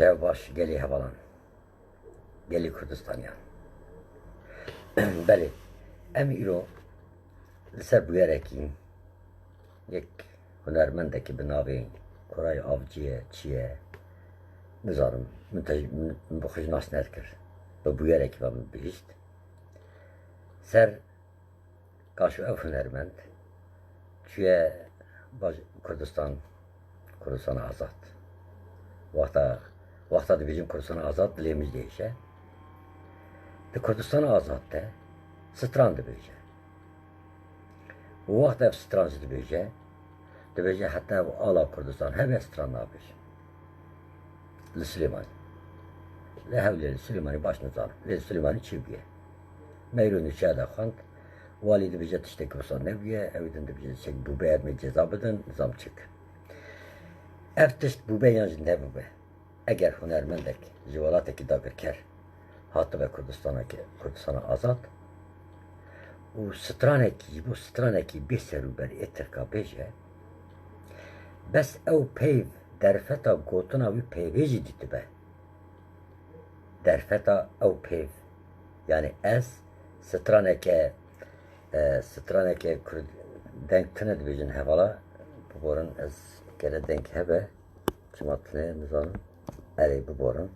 باش گلی هەواڵان گەلی کوردستانیان بەێ ئەم ئیرۆ لەسەر بویارێکی یەک هونەرمەندێکی بناوێ کوڕای ئاوجیە چییە نزانم من بۆ خۆش ناس نەکرد بە بویارێکی بە من بهیشت سەر کاشو ئەو هونەرمەند چیە کوردستان ئازاد وەختە دەبێژم کوردستان ئازاد لێمش دێشە di Kurdistan azad te stran dibêje wexta ev stran jî dibêje heta ev ala Kurdistan heve stran nabêje li Silêmanî lê hewlê li Silêmanî baş nizanim lê Silêmanî çi bûye meyrû nûçeya de xwend walî dibêje tiştekî wisa nebûye ew din dibêje çek bûbe ermê ceza bidin nizam çik ev tişt bûbeyan jî nebûbe eger hunermendek ji welatekî dagirker hatibe Kurdistana azad û stranekî bê serûber ê Tirka bêje bes ew peyv derfeta gotina wî peyvê jî dîtibe derfeta ew peyv yani ez straneke denk tune dibêjin hevala biborin ez gere denk hebe çima tune nizanim erê biborin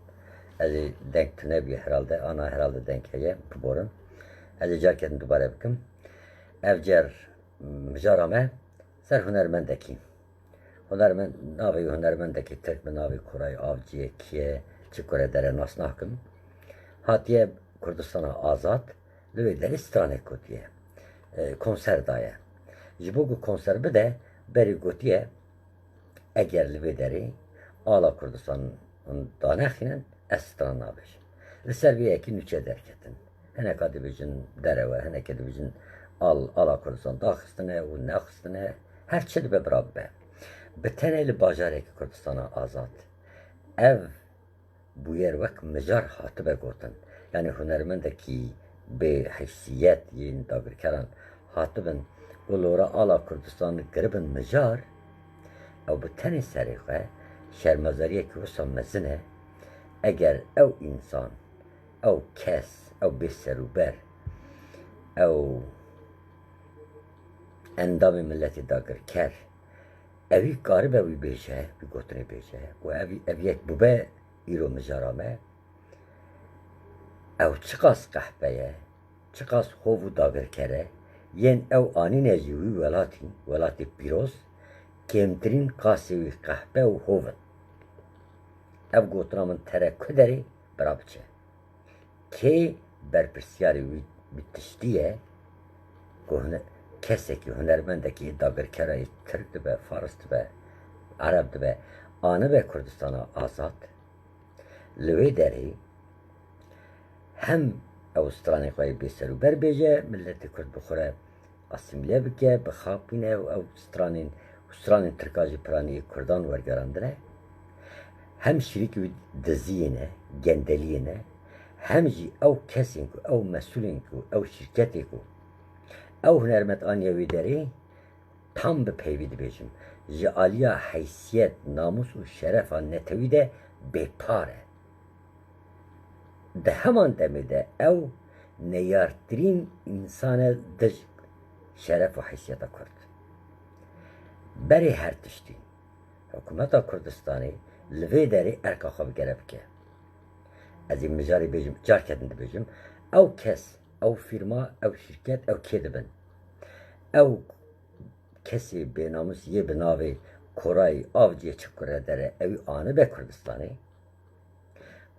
ez ê denk tune bûye herhalde ana herhalde denk heye biborin ez ê carketin dubare bikim ev cer mijara me ser hunermendekî navê hunermendekî Tirk bi navê Koray Avciyê kiye çi kure dere nas nakim hatiye Kurdistana azad li wê derê stranek gotiye konser daye ji bo ku konser bide berî gotiye eger li wê derê ala Kurdistan danexînin ez stran nabêjim li ser vê yekî nûçe derketin hineka dibêjin derewe hinekê dibêjin ala Kurdistan daxistine û nexistine her çi dibe bira bibe bi tenê li bajarekî Kurdistana azad ev bûyer wek mijar hatibe gotin yani hunermendekî bê heysiyet yên dagirkeran hatibin û lora ala Kurdistan giribin mijar ew bi tenê serê xwe şermezariyekî wisa mezin e eger ew însan ew kes ew bê serûber ew endamê milletê dagirker evî karibe wî bêje wî gotinê bêje û ev yek bibe îro mijara me ew çi qas qehpe ye çi qas hov û dagirker e yên ew anîne jî wî welatê pîroz kêmtirîn qasê wî qehpe û hov in ev gotina min tere ku derê bira biçe kê berpirsyarê wî bi tiştî ye ku kesekî hunermendekî dagirkerayê Tirk dibe Fars dibe Ereb dibe anibe Kurdistana azad li wê derê hem ew stranê xwe bê serûber bêje milletê Kurd bixure asîmile bike bixapîne û ew stranên Tirka jî piraniyê Kurdan wergerandine hem şîrîkî wî diziyîne gendeliyîne hem jî ew kesên ku ew mesulên ku ew şîrketê ku ew hunermet aniye wê derê tam bi peyvî dibêjim ji aliya heysiyet namus û şerefa netewî de bêpar e di heman demê de ew neyartirîn însan e di şeref û heysiyeta Kurd berê her tiştî hikûmeta Kurdistanê li vê derê erka xwe bigere bike ez ê mijarê bêjim carketin dibêjim ew kes ew fîrma ew şîrket ew kê dibin ew kesê bênamus yê bi navê Koray Avciyê çi kure dere ew anibe Kurdistanê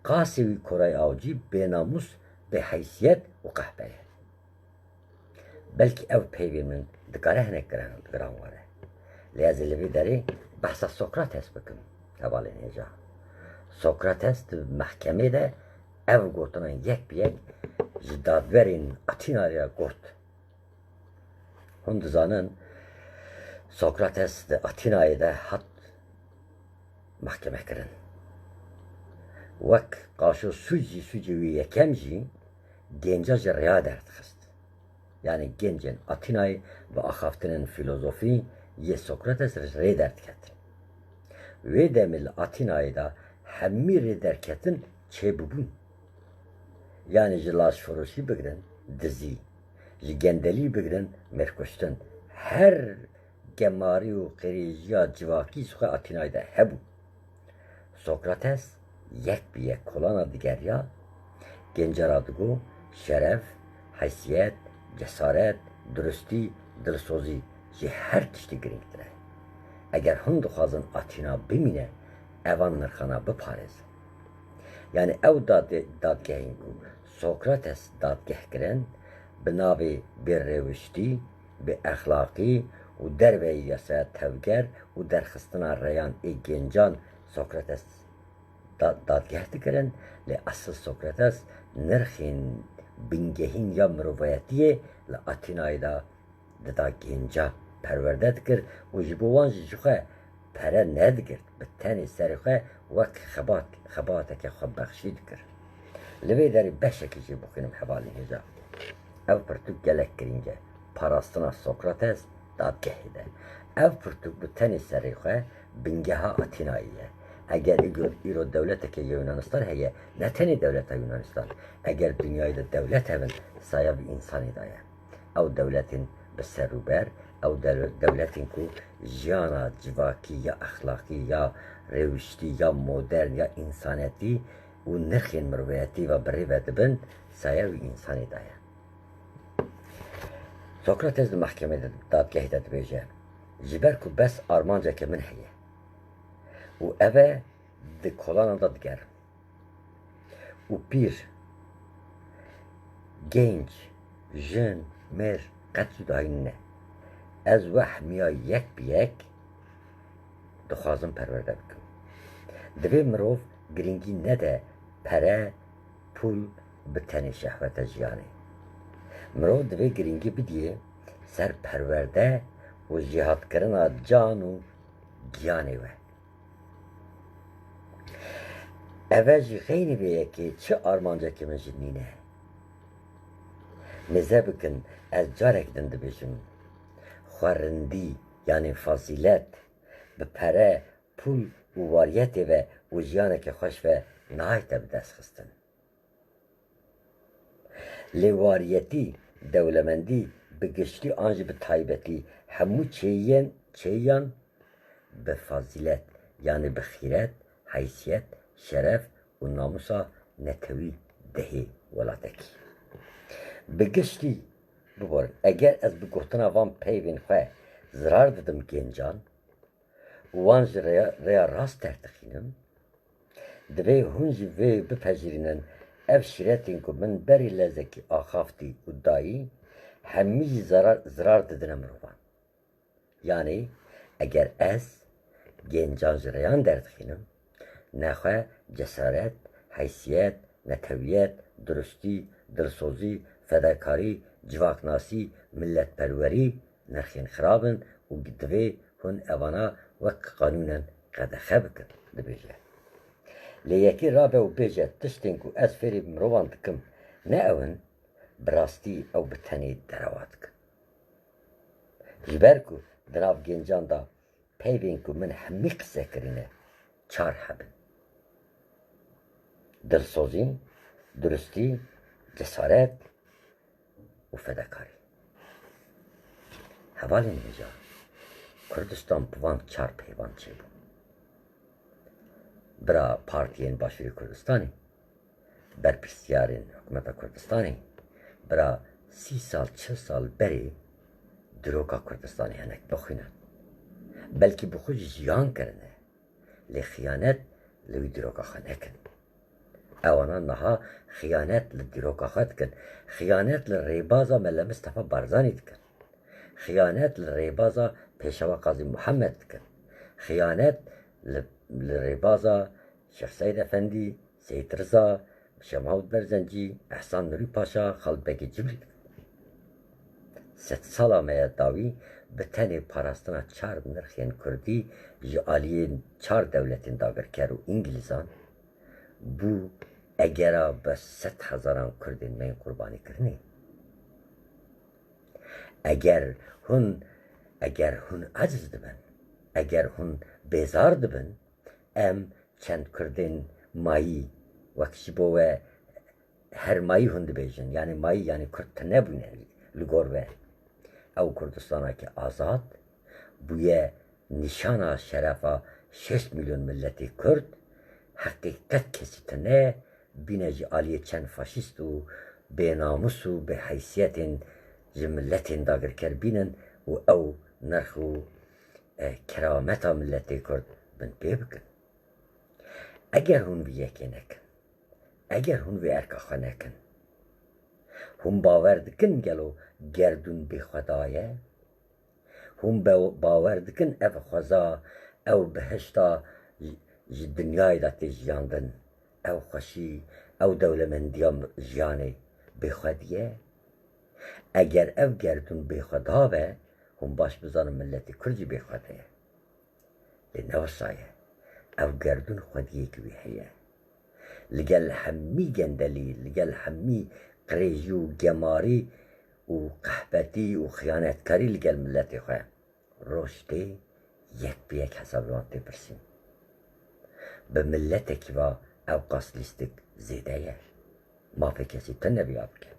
qasê wî Koray Avcî bênamus bê heysiyet û qehpe ye belkî ew peyvê min dikare hinek giran were lê ez ê li vê derê behsa Sokrates bikim hevalên hêja Sokrates di mehkemê de ev gotinan yek bi yek ji dadverên Atînayê re got hûn dizanin Sokrates di Atînayê de hat mehkemekirin wek qaşo sûcî wî yekem jî genca ji rêya derdixist yani gencên Atînayê bi axaftinên filozofî yê Sokrates rê derdiketin wê demê li Atînayê de hemmi derketin çebubun. Yani jilaş foroşi bigrin dizi. Gendeli bigrin merkuştun. Her gemari u qirijiya civaki suha Atinayda hebu. Sokrates yek bir yek kolana digerya gencaradıgu şeref, haysiyet, cesaret, dürüsti, dilsozi ji her tişti giringtire. Eğer hın dixwazin Atina bimîne, evan nirxana biparêzin. Yani ew dadgehên ku Sokrates dadgeh kirin, bi navê bêrêwiştî, bi exlaqî û derveyî yasaya tevger û derxistina rêyan ê gencan Sokrates dadgeh dikirin, lê asıl Sokrates nirxên bingehîn ya miroviyetiyê li Atinayê da dida genca perwerde dikir û ji bo wan jî jixwe pere nedigirt, bi tenê serê xwe wek xebateke xwebexşî dikir. Li vê derê beşekî jî bixwînim hevalên hêja. Ev pirtûk gelek giring e. Parastina Sokrates dadgehê de. Ev pirtûk bi tenê serê xwe bingeha Atinayê ye. Eğer îro devleteke Yunanistan heye, ne tenê devleta Yunanistan. Eğer dünyayı da devlet hevin, saya bir insanî da ye. Ew devletin bi serûber, ew devletin ku jiyana civakî ya exlaqî ya rêwiştî ya modern ya insanetî û nirxên miroviyetî ve birî ve dibin, saya wî insanî da ye. Sokrates di mehkemê de dadgehê de dibêje, ji ber ku bes armanceke min heye. û ev e di kolana da digerim. û pîr, genç, jin, mêr qet cudayî ne. Ez wehmiya yek bi yek dixwazim perwerde bikim. Divê mirov giringî nede pere, pul bi tenê şehwete jiyanê. Mirov divê giringî bidiye ser perwerde û jîhatkirina can û giyanê we. Ev jî xeynî vê yekê çi armancekê min jî nîne. Nêze bikin ez carek din dibêjim. Xwerindî yani fazilet bi pere, pul û wariyetê ve û jiyaneke xweş ve nahayte bi dest xistin. Lê wariyetî, dewlemendî, bi giştî an jî bi taybetî hemû çêyan bi fazilet yani bi xîret, haysiyet, şeref û namusa netewî dihê welatekî. Bi giştî biborin, eger ez bi gotina van peyvên xwe zirar didim gencan û wan ji rêya rast terdixînim, divê hûn jî vê bipejirînin ev şîretên ku min berî lezekî axaftî û dayî, hemî jî zirar didine mirovan. Yani eger ez gencan ji rêyan derdixînim, nexwe cesaret, haysiyet, netewiyet, dürüstî, dilsozî, fedakarî, civaknasî, milletperwerî nirxên xirabin û divê hûn evana wek qanûnen qedexe bikin dibêje. Lê yekî rabe û bêje tiştên ku ez fêrî mirovan dikim ne ew in, bi rastî ew bi tenê derawa dikin. Ji ber ku di nav gencan da peyvên ku min hemî qise kirîne çar hebin. Dilsozî, dürüstî, cesaret û fedakarî. Hevalên hêja Kurdistan bi van çar peyvan çêbû. Bira partiyên Başûrî Kurdistanê, berpirsiyarên hikûmeta Kurdistanê, bira 30 sal 40 sal berê diroka Kurdistanê hinek bixwînin. Belkî bi xwe jî jiyan kirine, lê xıyanet li wî diroka xwe nekin. Ewanan niha xıyanet li diroka xwe dikin. Xıyanet li rêbaza Mele Mustefa Barzanî dikin. Xıyanet li rêbaza Pêşeva Qazî Muhemed dikin. Xıyanet li rêbaza Şeyh Seyyid Efendî, Seyyid Rıza, Şeyh Mahmud Berzencî, Ehsan Nurî Paşa, Xalbekî Cibrî dikin. Sed sala me ya dawî bi tenê parastina çar nirxên Kurdî ji aliyên çar dewletên dagirker û İngilîzan, bû egera bi 100,000 Kurdên me yên qurbanî kirinê. Eger hûn aciz dibin, eger hûn bêzar dibin, em چند کردن مایی وقتی بوه هر مایی هند بیشن یعنی مایی یعنی کرد نبونه لگور و او کردستانه که آزاد بویه نشانه شرفه 6 میلیون ملتی کرد حقیقت کسی تنه بینجی آلیه چند فاشیست و به ناموس و به حیثیت ملت داگر کر بینن و او نرخ و کرامت ملتی کرد بن پی بکن اگر هون وی یکی نکن اگر هون وی ارکاخه نکن هم باور دکن گلو گردون بی خدایه هم باور دکن اف خدا او بهشتا دنیای دا تجیاندن او خوشی او دولمندیام جیانه بی خودیه اگر او گردون بی خدا به هم باش بزانم ملتی کرجی بی خدایه لنوصایه او گردون خودیه که بی هیه لگل همی گندلی لگل همی قریجی و گماری و قحبتی و خیانتکاری لگل ملتی خواه رشته یک به یک حسابیان تپرسیم به ملت که با او قاسلیستک زیده یه ما فی کسی تنه بیاب که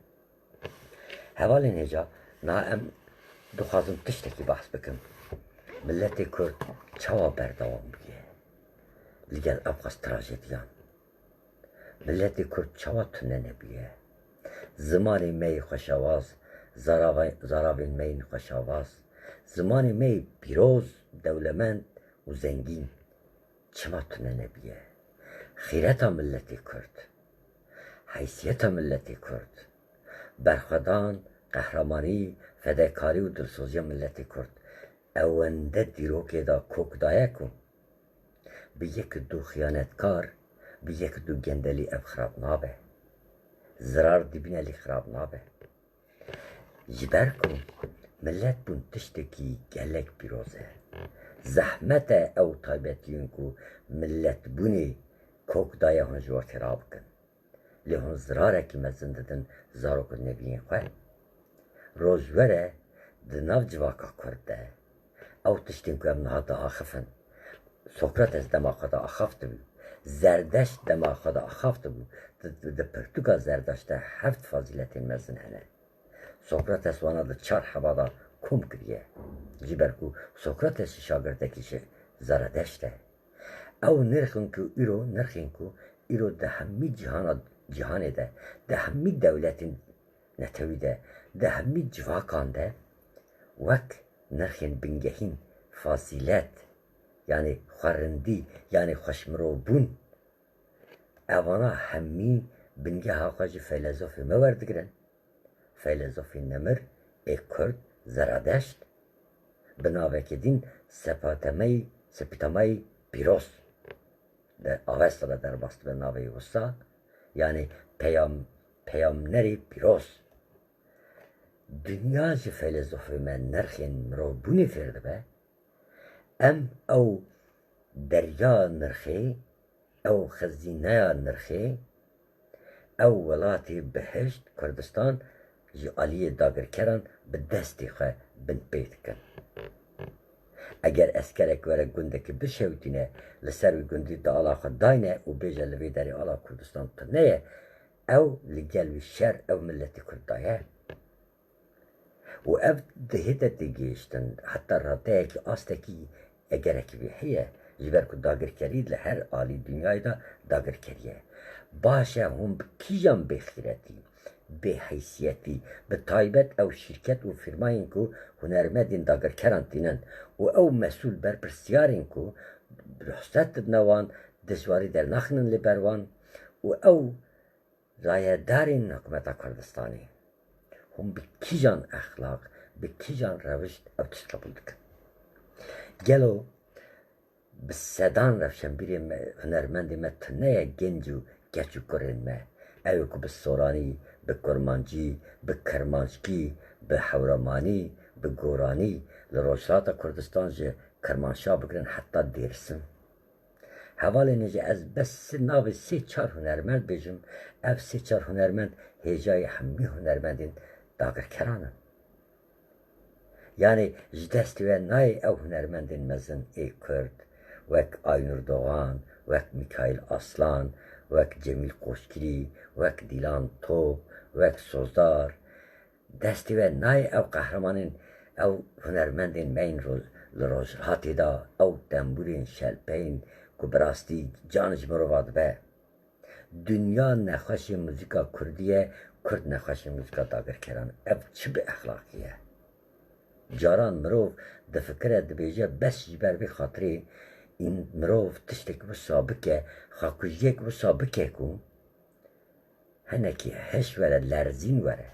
حوال نجا نا ام دخوازم تشتکی بحث بکن ملت کرد چوا بردوام بیه لگل او قاس تراجدیان ملت کرد چوا تنه نبیه زمان می خوشواز زراوین می خوشواز زمان می پیروز دولمند و زنگین چما تنه نبیه خیرت ملت کرد حیثیت ملت کرد برخدان قهرمانی فداکاری و دلسوزی ملت کرد اونده دیروکه دا کوک دایه کن به یک دو خیانتکار به یک دو گندلی اف خراب نابه زرار دیبینه لی خراب نابه جبر کن ملت بون تشتکی گلک پیروزه زحمت او تایبتیون کو ملت بونی کوک دایه هن جوار تراب کن لی هن زراره که مزن ددن زارو کن نبیین خواه روزوره دناو جواکا کرده او تشتین که امنها دا آخفن سقراطس دما خدا آخفته بود زردشت دما خدا آخفته بود ده پرتوگا زردشته 7 فضیلت مزن هنه سقراطس وانا ده 4 حبادا کم کریه جبرکو سقراطس شاگرده کشه زردشته او نرخن که ایرو ده همی جهان ده همی دولت نتوی ده همی جواکان ده وک نرخن بنگهین فاصیلت یعنی خورندی یعنی خوشمرو بون اوانا همی بنگه هاقاجی فیلزوفی موردگرن فیلزوفی نمر کرد زرادشت بناوه که دین سپیتمای پیروز ده آوستا ده در باست به ناوه وستا یعنی پیامنری پیروز دنیا جی فیلزوفی من نرخین مرو بونی فرده به ام او دریا نرخی او خزینه نرخی او ولاتی بهشت کردستان جی آلیه داگر کرن به دستی خواه بن پیت کن اگر اسکرک وره گنده که بشوتینه لسر وی گندی دا آلا خود داینه و بیجه لوی داری آلا کردستان تنه او لگل وی شر او ملتی کرد دایه و او دهیده دیگیشتن حتی راته که آسته کی اگر اکی بی حیه جبر که داگر کرید لهر آلی دنیای دا داگر کریه باشه هم کیجان بخیرتی به حیثیتی به تایبت او شرکت و فرماین که هنرمندین داگر کرانتینن و او مسئول بر پرسیارین که رخصت نوان دشواری در نخنن لبروان و او رایدارین حکومت کردستانی هم به کیجان اخلاق به کیجان روشت او تشت قبول دکن گلو به صدان رفشن بیری هنرمندی متنه گنجو گچو کرن ما اوی که به سورانی به کرمانجی به کرمانشکی به حورمانی به گورانی لروشات کردستان جه کرمانشاه بگرن حتی دیرسن حوالی نجه از بس ناوی 3-4 هنرمند بجم اف 3-4 هنرمند هیجای همی هنرمندین داگر کرانن یعنی جدستی و نای او هنرمندین مزن ای کرد وک آینور دوغان وک میکایل اسلان وک جمیل قوشگری وک دیلان توب وک سوزدار دستی و نای او قهرمانین او هنرمندین مین روز هاتی دا او دنبورین شلپین که براستی جانش مرواد به دنیا نخوشی موزیکا کردیه کرد نخوشی موزیکا داگر کرن او چه به اخلاقیه جاران مروف ده فکره ده بیجه بس جبر بی خاطری این مروف تشتک بو سابقه خاکوشیک بو سابقه کن هنکی هش وره لرزین وره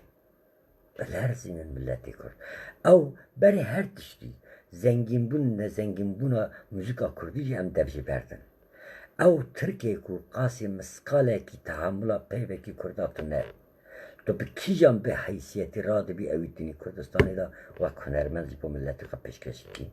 بلرزینن ملتی کرد او بری هر تشتی زنگین بون نه زنگین بونا موزیکا کردی هم دبجه بردن او ترکیه کو قاسی مسقاله کی تحمله پیوه کی کرداتو نه تو به کی جان به حیثیتی راده بی اویدینی کردستانی دا و هنرمند با ملتی خب پیشکش کی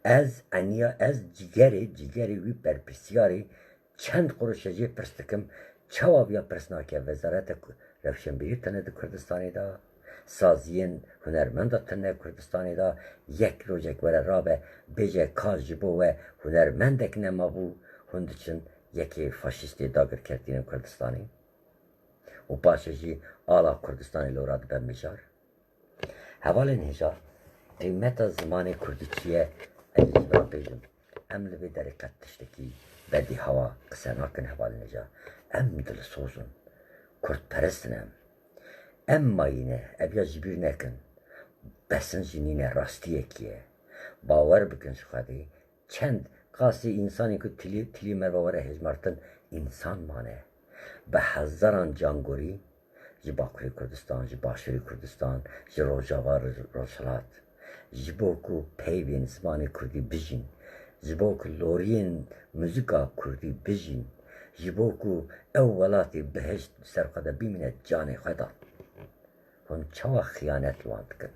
از انیا از جیگری وی برپرسیاری چند قروشجی پرستکم چوابیا پرسناکه وزارت روشنبیری تنه ده کردستانی دا سازین هنرمند تنه کردستانی دا یک روزک وره رابه بیجه کاز جبو و هنرمندک نما بو هندچن یکی فاشیستی داگر کردین کردستانی و باشجی آلا کردستانی لوراد به میجار حوال نیجا قیمت زمان کردی چیه عزیز برا بیجم امل به درقت تشتکی بدی هوا قصه ناکن حوال نیجا ام دل سوزن کرد پرستنم ام ماینه ابیا جبیر نکن بسن جنینه راستیه کیه باور بکن شخوادی چند قاسی انسانی که تلی مرواره هجمارتن انسان مانه به هزاران جانگوری جی باکوری کردستان جی باشوری کردستان جی روجاوا روشلات جی بوکو پیوین زمان کردی بجین جی بوکو لورین موزیکا کردی بجین جی بوکو اولاتی بهشت سرقده بیمینه جانی خدا هون چوا خیانت واند کن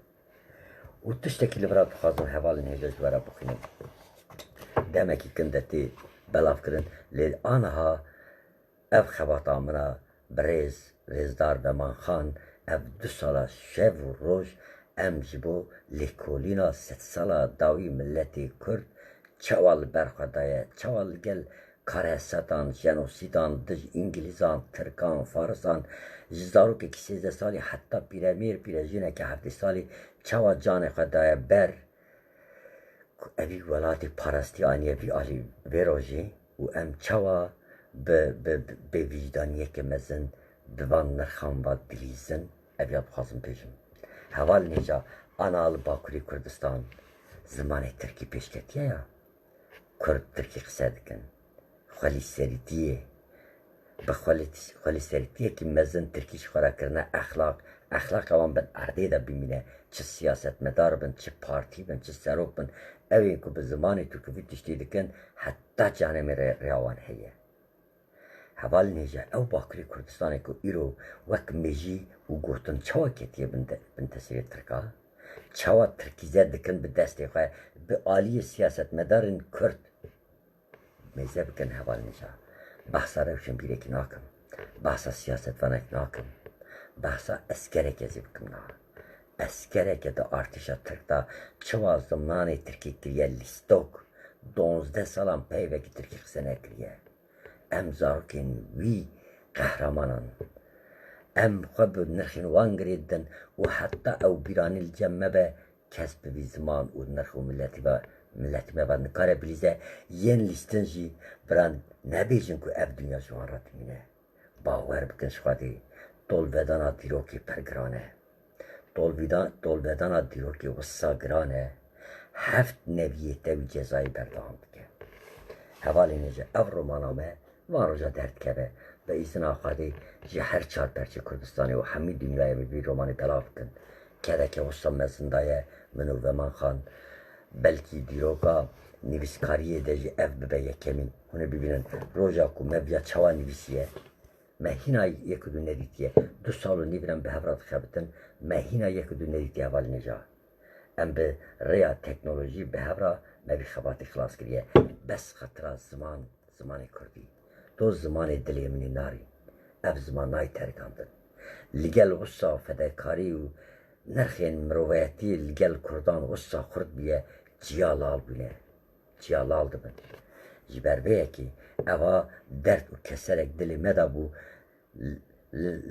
و تشتکی لبرات خواستم حوال نیجاز برا بخینم دمکی کندتی بلاف کرن لید آنها اف خباتا منا بریز ریزدار بمان خان اف 2 سالا شو و روش ام جبو لیکولینا 3 سالا داوی ملتی کرد چوال برخدایه چوال گل کارستان جنوسیدان دج انگلیزان ترکان فارسان جزارو که 13 سالی حتی پیرجینه که 7 سالی چوا جان خدایه بر اوی ولاتی پارستی آنیه بی آلی ویروژی و ام چوا به وجدانیه که مزن دوان نرخان و دلیزن اوی بخوازم پیشم حوال نیجا آنال باکوری کردستان زمان ترکی پیشکتیه یا کرد ترکی قصه دکن خالی سریتیه به خالی سریتیه که مزن ترکیش خورا کرنه اخلاق اوان بن عرده دا بمینه چه سیاست مدار بن چه پارتی بن چه سروک بن اوین که به زمانی تو که ویدشتی دکن حتی جانه می ریاوان هیه حوال نیجا او باکری کردستانی که ایرو وک میجی و گوتن چوا کتیه بن تصویر ترکا چوا ترکیزه دکن به دستی خواه به آلی سیاست مدارن کرد میزه بکن حوال نیجا بحثا روشن بیره که ناکم بحثا سیاست ونک ناکم بحثا اسکره که زی بکم نا اسکره که دا ارتشا ترک دا چوا زمانی ترکی کریه لیستوک 12 سالان پیوه که ترکی خسنه کریه ام زارکین وی قهرمانان ام خب نرخین وان گریدن و حتی او بیرانی الجمه به کسب بی زمان و نرخو ملتی ما نکاره بلیزه ین لیستن جی بران نبیجن که اف دنیا جوان را تمینه باور بکن شخوادی دولودانا دیروکی پرگرانه دولودانا دیروکی وصا گرانه 7 نویه تاوی جزایی بردام بکن حوالی نیجه او رومانامه وان روژا درد کبه به ایزن آخوادی جی هر 4 پرچه کردستانی و همی دنیای بی رومانی بلاف کن که که وصا مزندای منو و من خان بلکی دیروکا نویسکاریه ده جی اف ببه یکمین هونه ببینن روژا کو مبیا چوا نویسیه مهینا یکدو ندیتیه 2 سالو نیبرن به هفرات خبتن مهینا یکدو ندیتیه حوال نجا ام به ریا تکنولوژی به هفرا مبی خباتی خلاص کریه بس خطرا زمان کردی تو زمان دلی منی ناری اف زمان نای ترکاندن لگل وصا فدکاری و نرخین مروایتی لگل کردان وصا خورد بیه جیالال بینه جیالال دبن جبر به کی اوا درد و کسرک دل مدا بو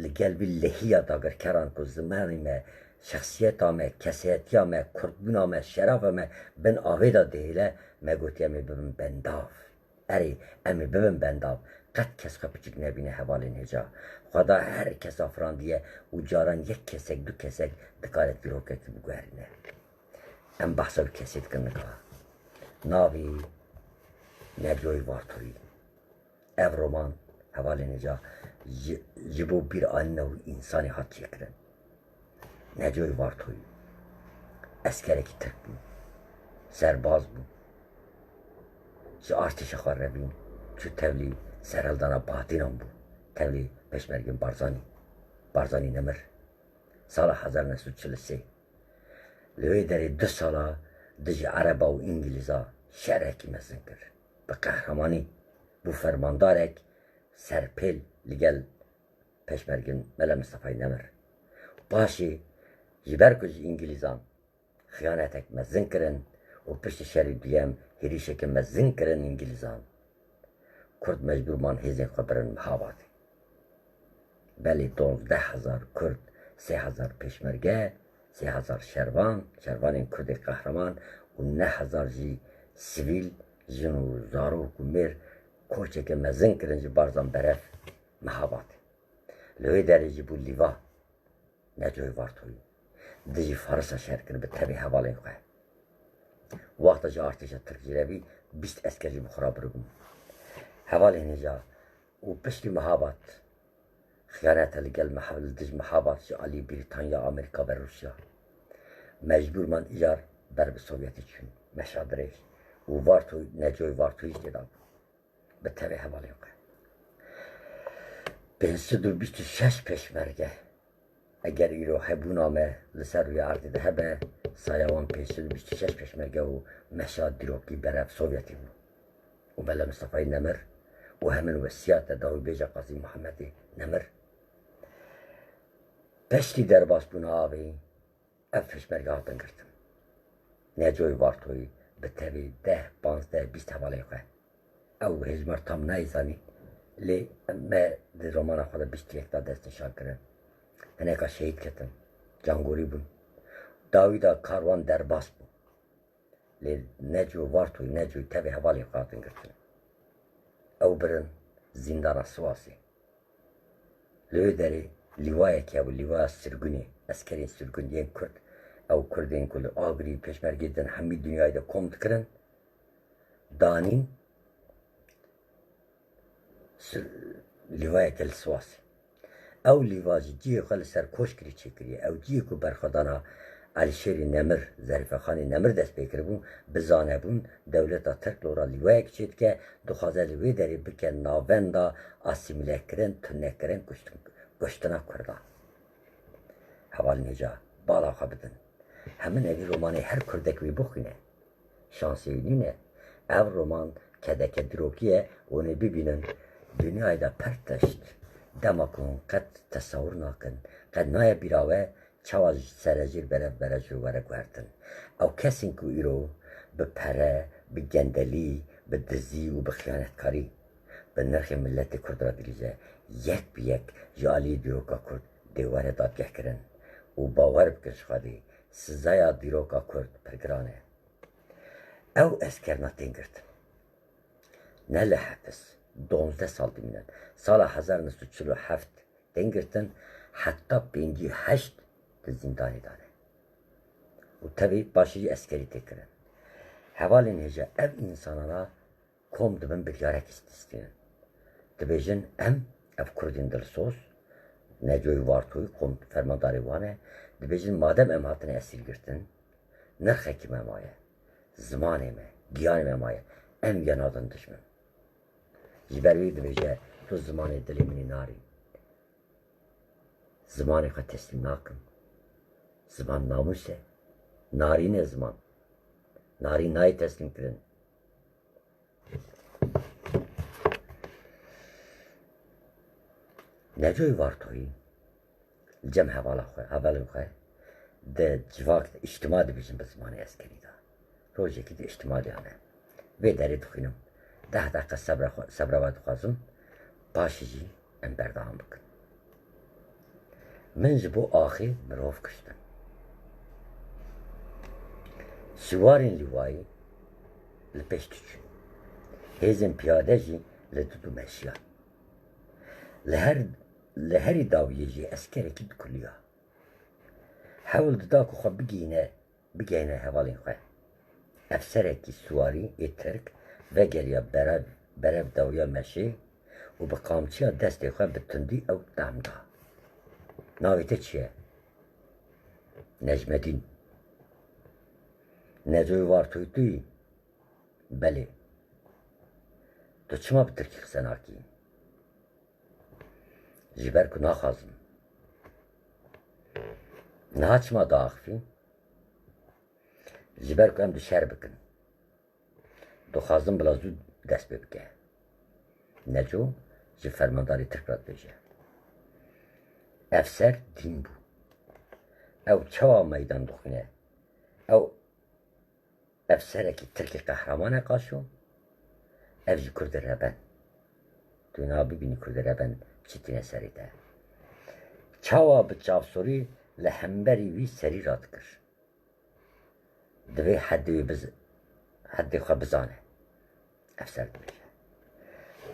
لقلبی لحیه داگر کران کو زمانی ما شخصیت ما کسیتی ما کردبونا ما شرف ما بن آویدا دیله ما گوتی امی ببن بنداف اری امی ببن بنداف قد کس خپچک نبینه حوالی نجا خدا هر کس افراندیه و جاران یک کسک دو کسک دکارت بیروکه که بگوهرینه ام بحثا کسید کنگا ناوی نجوی وارتوی ev roman hevalenece jibo bir anne و insani hat çekiren. Necoy var toyu. Eskereki Türk bu. Serbaz bu. Şu artışı xarrebin. Şu tevli seraldana batinan bu. Tevli peşmergin Barzani. Barzani nemir. Sala hazar nesu çilisi. Löy deri 2 sala dici Araba و İngiliz'a şereki mezinkir. Be kahramani bu fermandarek serpil ligel peşmergin Mele Mustafa Nemir. Başı jiberkuj İngilizan hıyanetek mezinkirin o pişti şeri diyem hirişeki mezinkirin İngilizan. Kurd mecburman hizin haberin muhabatı. Beli 12,000 Kurd, 3,000 peşmerge, 3,000 şervan, şervanın Kurdi kahraman و 9,000 ji sivil jinu zarok و mir koçeke mezin kirinci barzan beref mehabat. Löy derici bu liva necoy var toyu. Dici Farsa şerkir bi tebi hevalin koy. Vaktaca artışa Türkçilevi 20 eskerci bu xarabırgum. Hevalin neca u pişti mehabat. Hıyanete ligel dici mehabat ji Ali Britanya, Amerika ve Rusya. Mecbur man icar berbi Sovyet için meşadreş. U var toy necoy var toy istedab. به تبع حوالی که به 126 peşmerge eğer ایرو هبونامه لسر روی عرضی ده به سایوان 126 peşmerge و مشاد دیروکی برف سوویتی بود و بله مصطفی نمر و همین وسیعت داوی بیجا قاضی محمدی نمر پشتی در باس بونا آبی اف peşmerge هاتن کردم نجوی وارتوی به تبع 10 15 20 حوالی که او هجمر tam نیزانی لی من در رومان خود 21 تا دست نشان کردم هنگا شهید کردم جانگوری بون داویدا کاروان در باس بود لی نجو وارتوی نجوی تبی حوالی قاتن کردم او برن زندان سواسی لی داری لیوای که او لیوای سرگونی اسکرین سرگونی کرد او کردین کل آگری پیشمرگیدن همی دنیای دا کمد کردن دانین لیوای کل سواسی او لیواجی جیه خال سر کوشکری چکریه او جیه کو برخدانا علیشری نمر ظریفه خانی نمر دست بکر بون بزانه بون دولتا ترک لورا لیوای کچید که دخوازه لیوی داری بکن ناوندا آسیمیله کرن تنه کرن گشتنا کرده حوال نجا بالا خوابدن همین اوی رومانی هر کردک وی بخینه شانسی نینه او رومان کدک دروکیه اونو ببینن dünyayı da pertleşt. Demakun qed tesavvur nakin. Qed naya birawe çawa serecir bere juvere gwertin. Ew kesên ku îro bi pere, bi gendelî, bi dizî û bi xıyanetkarî bi nirxê milletê Kurd re dirîje. Yek bi yek ji aliyê dîroka Kurd dê were dadgeh kirin û bawer bikin ji xwedê sizaya dîroka Kurd pir giran e. Ew eskerna tên girtin. Ne li hepis 12 sal diminen. Sala 1947 den girtin hatta 58 de zindani dane. U tabi başıcı askeri tekirin. Hevalin hece ev insanana kom dibin bir yarek istiyen. Dibejin em ev Kurdin dilsos necoy vartoy kom fermandari vane dibejin madem em hatine esir girtin nirx hekim emaye zaman eme giyan emaye em yanadın düşmem. Jibervi dibêje tu zimanê dilê min narî zimanê xwe teslîm nakim ziman namûs e narîne ziman narî nayê teslîm kirin necoy vartoyî li cem hevala xwe hevalên xwe di civak de îçtima dibêjin bi zimanê eskerî da rojekî di îçtima diyane vê derê dixwînim 10 دقیقه صبر و دخوازم پاشی جی ام بردام بکن من جبو آخی مروف کشتن سوارین لیوایی لپش تچون هیزن پیاده جی لدودو مشیا لهری داویه جی اسکره کی دکلیا حاول دداکو خو بگینه حوالین خواه افسرکی سواری ترک و گریا برب داویا مشی و به قامچیا دست خواه به تندی او دامدا ناویته چیه؟ نجمدین نجوی وار توی بله تو چما به ترکی خسناکی جبر کو ناخازم نه چما داخفی جبر کو ام دو شر بکن دو خازم بلا زود دست ببکه نجو جی فرمانداری ترکرات بیجه افسر دین بو او چوا میدان دخونه او افسره کی ترکی قهرمانه قاشو او جی کرد ربن دوینا ببینی کرد ربن چیتینه سری ده چوا به چافسوری لحنبری وی سری راد کر دوی حدی خواه بزانه افسر بیجه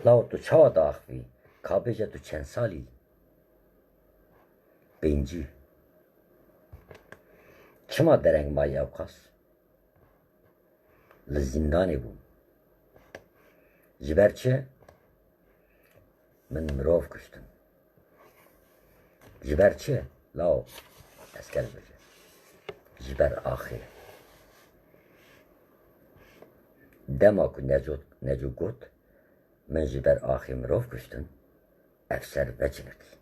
لاو تو چوا داخوی کابیجه تو چند سالی بینجی چما درنگ مایی اوقاس لزندانی بوم جبر چه من مروف کشتم جبر چه لاو اسکر بجه جبر آخر دما کو نجو گوت من جبر آخر مروف کشتم افسر وجنقی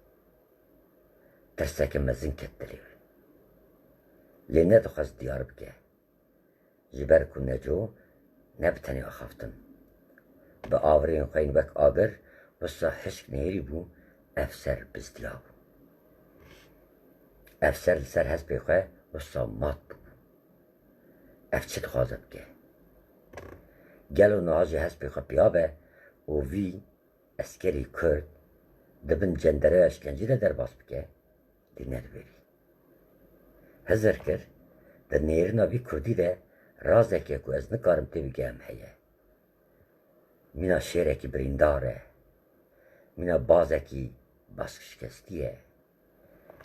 ترسک مزین کتلیو لینه دخواست دیار بگه جبر کو نجو نبتنی آخافتم به آورین خوین وک آگر وسا حشک نیری بو افسر بزدیا بو افسر لسر هست بخواه وسا مات بو اف چه دخوازه بگه گلو نهاجی هست بخواه بیابه و وی اسکری کرد دبن جندره اشکنجی ده در باس بگه دی ندبری هزر کر ده نیرنا وی کردی ده رازه که کو از نکارم تی بگه هم هیه مینا شیره کی برینداره مینا بازه کی باسک شکستیه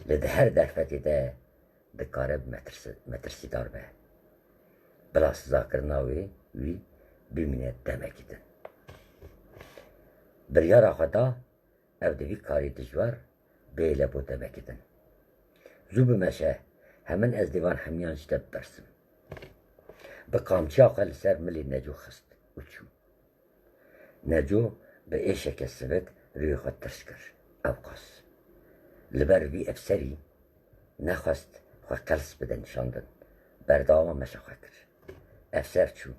لده هر درفتی ده دکاره مترسی دار به بلا سزا کرناوی وی بمینه دمکی دن بریارا خدا او دوی کاری دجوار بیله بو دمکی دن زوب مشه همین از دیوان همیان شده برسم به قامچی آخر سر ملی نجو خست اوچو نجو به ایشک سبک روی خود ترس کر اوقاس لبر وی افسری نخواست خواه قلس بدن شاندن برداما مشه خواه کر افسر چو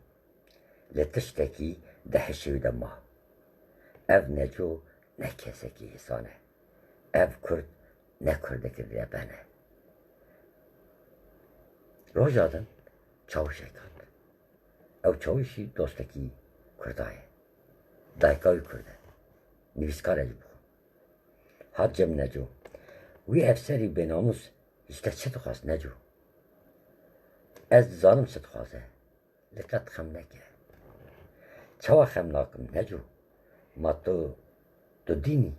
لتشتکی ده شویده ما او نجو نکسه کی حسانه او کرد نکرده که ربنه روز آدم چاوشه کرد او چاوشی دوستکی کردایه دایکاوی کرده نویسکار ازی بخون حاجم نجو وی افسری به ناموس işte چه دخواست نجو از ظالم چه دخواسته لقد خم نکه چوا خم ناکم نجو ما تو دینی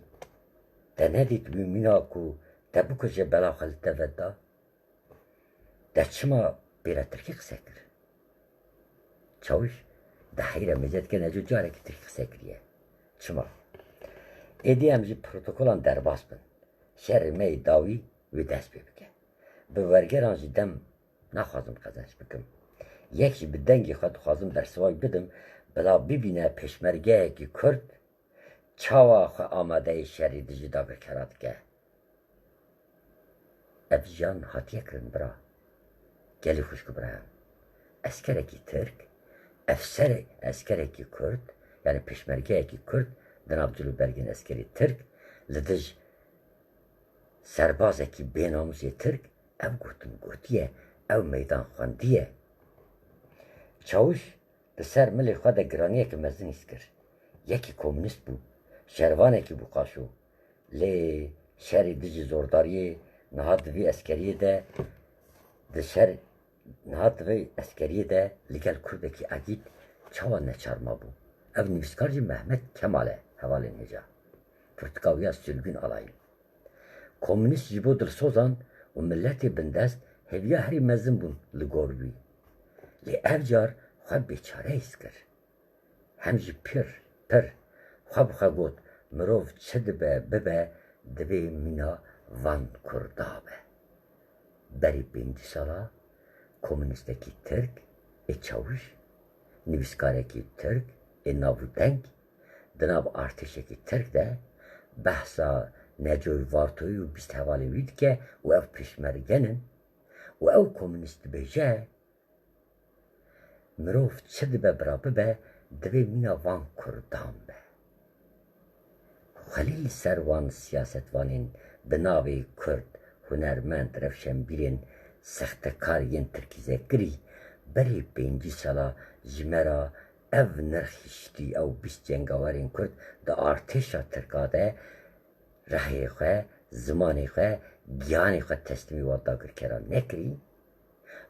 ده ندید وی مینا کو ده بکشه بلا خلطه ودا ده چما بیره ترکی قصه کر چاوش ده حیره مجد که نجو جاره که ترکی قصه کریه چما ایدی همجی پروتوکولان در باس بن شهر می داوی وی دست ببکه به ورگر آنجی دم نخوازم قزنش بکم یکی به دنگی خود خوازم در سوای بدم بلا ببینه پشمرگه که کرد چاوا خو آماده شهری دیجی دا بکراد که اف جان هاتیه کرن برا گلی خوشکو برا اسکره کی ترک افسر اسکره کی کرد yani peşmerge ki Kürt denabcılığı belgin askeri Türk lidij serbaz ki benamusi Türk ev gotun gotiye ev meydan xandiye çavuş de ser mili xwe de giraniye ki mezin iskir یکی کمونیست بو شروانه کی بو قاشو لی شری دیجی زورداری نهاد وی اسکریه ده دشر نهاد وی اسکریه ده لگل کرده کی اگید çawa neçarma bu. Ev nivîskarcî Mehmet Kemal'e hevalên hêja. Pirtikawiya sülgün alayî. Komünîst ji bo dilsozan û milletê bindest heviya herî mezin bûn li gor wî. Lê ev car xwe bêçareyî kir. Hem jî pir xwe bi xwe got mirov çi dibe bibe divê mîna van Kurda be. Berî 5 sala komünîstekî Tirk çawiş nivîskarekî Tirk navû deng di nav artêşekî Tirk de behsa Necoyî Vartoyî û bîst hevalên wî dike û ev pêşmergenin û ew komünîst dibêje mirov çi dibe bira bibe divê mîna van Kurdan be. Xelî li ser wan siyasetvanên bi navê Kurd hunermend rewşenbîrên sextekariyên tirkîzekirî berî 5 sala ji me ra ev nirxîştî ew bîst cengawerên Kurd di artêşa Tirka de rehê xwe, zimanê xwe, giyanê xwe teslîmî dagirkera nekirî,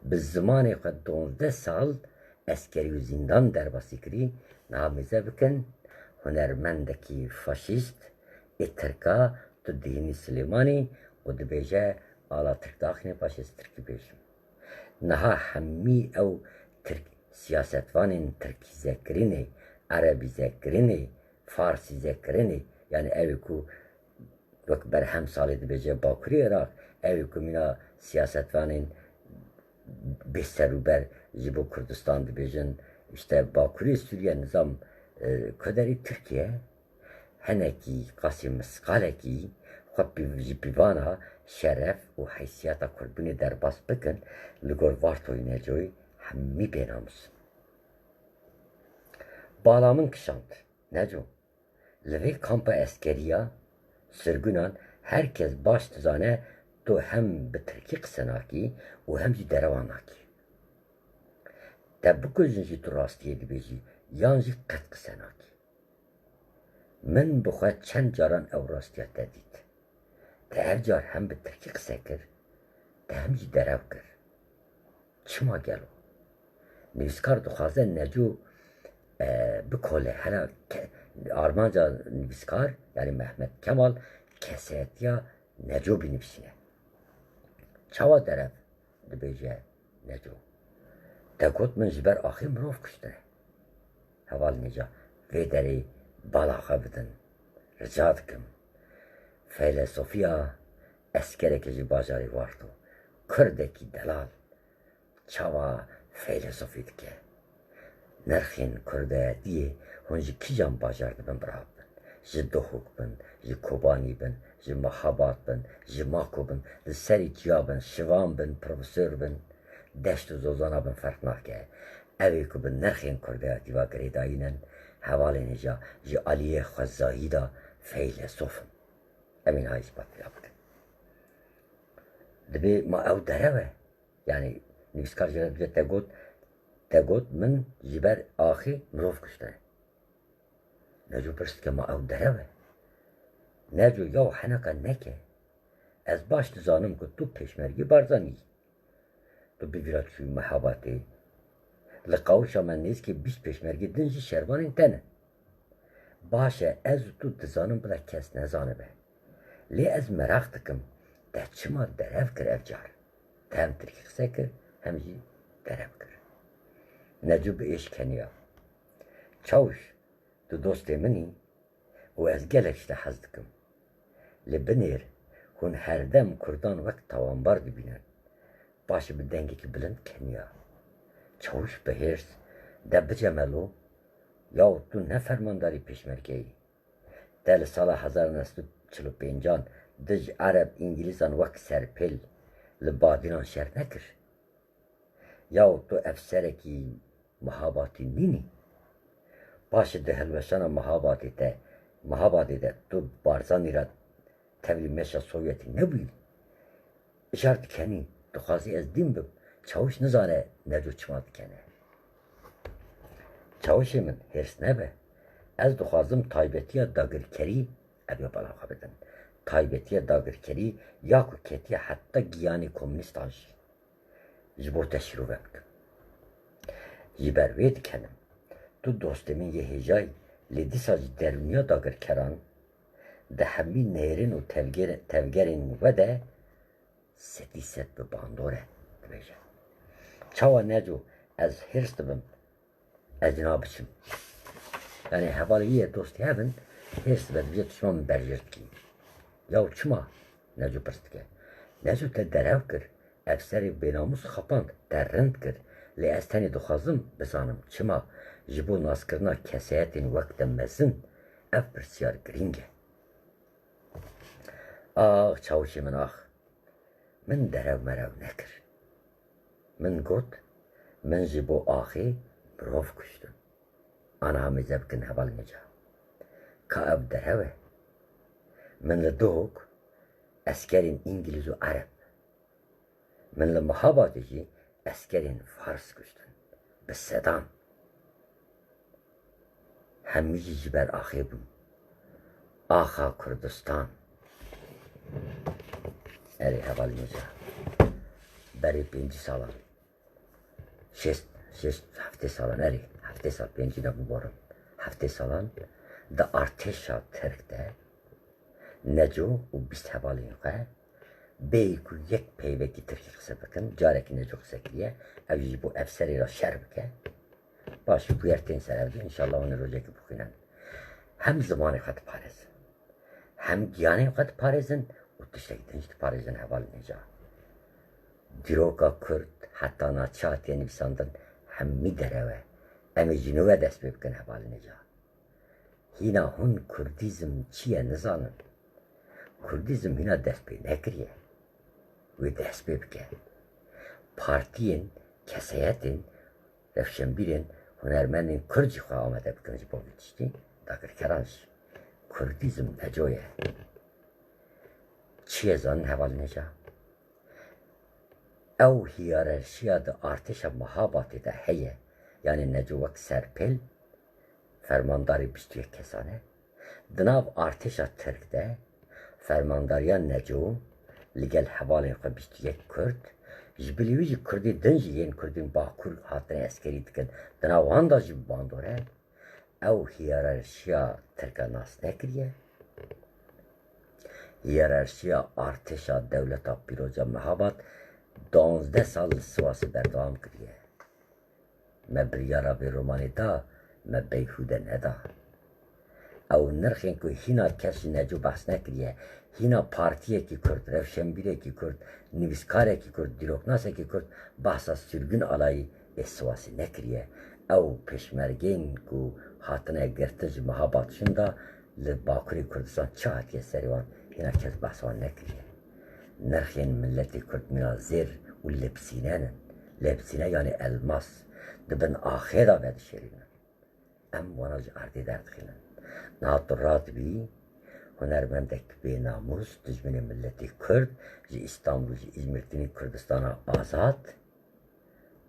bi zimanê xwe 12 sal eskerî û zindan derbasî kirî, niha mêze bikin hunermendekî faşîst Tirka tu dihînî Silêmanî û dibêje ala Tirk daxîne faşîst Tirkî bêjim. Niha hemî ew siyasetvanên Tirkîzekirinê, Erebîzekirinê, Farsîzekirinê yani evê ku wek berhem salê dibêje Bakurî Iraq, evê ku mîna siyasetvanên bêserûber ji bo Kurdistan dibêjin işte Bakurî Sûriye nizam Kuderî Tirkiye henekî qasî misqalekî xwe ji pîvana şeref û heysiyeta Kurdbûnê derbas bikin li gor Vartoyî Necoyî hemî pênamus. Bala min kişand Neco li vê kampa eskeriya sirgunan herkes baş dizane tu hem bi Tirkî qise nakî û hem jî derewan nakî. Te bikujin jî tu rastiyê dibêjî yan jî qet qise nakî. Min bi xwe çend caran ew rastiya te dît. Te ev car hem bi Tirkî qise kir, te hem jî derew kir. Çima gelo? Nivîskar dixwaze Neco bikole hela armanca nivîskar yani Mehmet Kemal kesetiya Neco binivîsîne. Çawa derev dibêje Neco? Te got min ji ber axî mirov kuştine. Heval nêca vê derê bala xwe bidin. Rica dikim. Feylesofiya eskerekê ji bajarê Varto Kurdekî delal çawa feylesofî dike. Nirxên kurdiyetiyê hûn ji kîjan bajar dibin birav bin? Ji Duhok bin, ji Kobanî bin, ji Mehabat bin, ji Mako bin, li serî çiya bin, Şivan bin, profesör bin, deşt û zozana bin ferq nake. Evê ku bi nirxên kurdiyetî ve girêdayînin hevalên hêja ji Aliyê Xwezayî da feylesofin. Em ê niha îspatî bikin. Dibê ma ew derew e. Yani nivîskar ji te got min ji ber axî mirov kuştine. Neco pirst ke ma ew derew e. Neco yaw heneka neke. Ez baş dizanim ku tu pêşmergî barzanî. Tu bivîra çûyî Mehabatê. Li qawişa me nêzkê 20 pêşmergî din jî şervanên te ne. Baş e ez û tu dizanim bila kes nezanibe. Lê ez merak dikim te çima derev kir ev car. Te hem Tirkî qise kir hem jî derev kir. Neco bi êşkeniya. Çawiş tu dostê min î û ez gelek ji te hez dikim. Li binêr hûn herdem Kurdan wek tawanbar dibînin. Başî bi dengekî bilind keniya. Çawiş bi hêrs de bicemelo yaw tu ne fermandarî pêşmergeyî. Te li sala 1945 dij Ereb İngilîzan wek serpêl li badînan şer nekir. Yaw tu efserekî Mehabatî nînî. Başî di hilweşana Mehabatê de tu barzanî ra tevlî meşa Sovyetî nebûyî. İşar dikenî dixwazî ez dîm bim. Çawiş nizane Neco çima dikene. Çawişê min hêrs nebe. از دخوازم تایبەتیە داگرکەری ئەبێ بەڵام خە بدەن تایبەتیە داگرکەری یاکو کێتیە حتا گیانی کۆمونیستان ji bo te şîrove bikim ji ber wê dikenim tu dostê min yê hêjayî lê dîsa ji derûniya dagirkeran di hemî nêrên û tevgerên we de sedî sed bi bandor e dibêje çawa neco ez hêrs dibim ez nabiçim yani hevaliyê dostî hebin hêrs dibe dibêje tu çima min berjêr dikî ya çima neco pirs dike neco te derev kir efserê bênamus xapand te rind kir lê ez tenê dixwazim bizanim çima ji bo naskirina keseyetên wek te mezin ev pirsyar girîng e ah çavuşê min ah min derev merev nekir min got min ji bo axê mirov kuştim ana mêze bikin hevalê ca ka ev derev e min li Duhok eskerên îngiliz û ereb min li Mihabatê jî eskerên fars kuştin bi sedan hemî jî ji ber axê bûn axa Kurdistan erê hevalê me ca berê 5 salan şêst heftê salan erê heftê sal 5 ne biborin heftê salan di artêşa Tirk de neco û 20 hevalên xwe bêyî ku yek peyvekî Tirkî qise bikin carekî neco qise kiriye ev jî bo efserê ra şer bike baş bu yer tên ser ev de înşallah hûn ê rojekê bixwînin hem zimanê xwe diparêzin hem giyanê xwe diparêzin û tiştekî din jî diparêzin hevalê me ca dîroka Kurd heta naçî hatiye nivîsandin hemî derew e em ê jî nû dest pê bikin hevalê me ca hîna hûn Kurdîzm çi ye nizanin Kurdîzm hîna dest pê nekiriye wê dest pê bike partiyên keseyetên rewşenbîrên hunermendên Kurd jî xwe amade bikin ji bo vê tiştî dagirkeran jî Kurdîzm neco ye çi ye zanin hevalê me ca ew hiyerarşiya di artêşa Mihabatê de heye yani neco wek serpêl fermandarê 21 kesan e di nav artêşa Tirk de fermandariya neco li gel hevalên xwe 21 Kurd ji bilî wî jî Kurdî din jî yên Kurdên Bakur hatine eskerî dikin di nav wan da jî bandor e ew hiyerarşiya Tirka nas nekiriye hiyerarşiya artêşa dewleta pîroza Mihabat 12 sal li Sivasê berdewam kiriye me biryara vê romanê da me beyhûde neda ew nirxên ku hîna kes ji neco behs nekiriye hîna partiyekî Kurd rewşenbîrekî Kurd nivîskarekî Kurd dîroknasekî Kurd behsa sürgün alayî ê Sivasê nekiriye ew pêşmergên ku hatine girtin ji Mihabat şin da li Bakurê Kurdistan çi hatiye serê wan hîna kes behs wan nekiriye nirxên milletê Kurd mîna zêr û lêpsînenin lêpsîne yani elmas dibin axê da vedişêrînin em wana ji erdê derdixînin niha tu radibî hunermendek bênamus dijminê milletê Kurd ji İstanbul ji İzmirtinî Kurdistana azad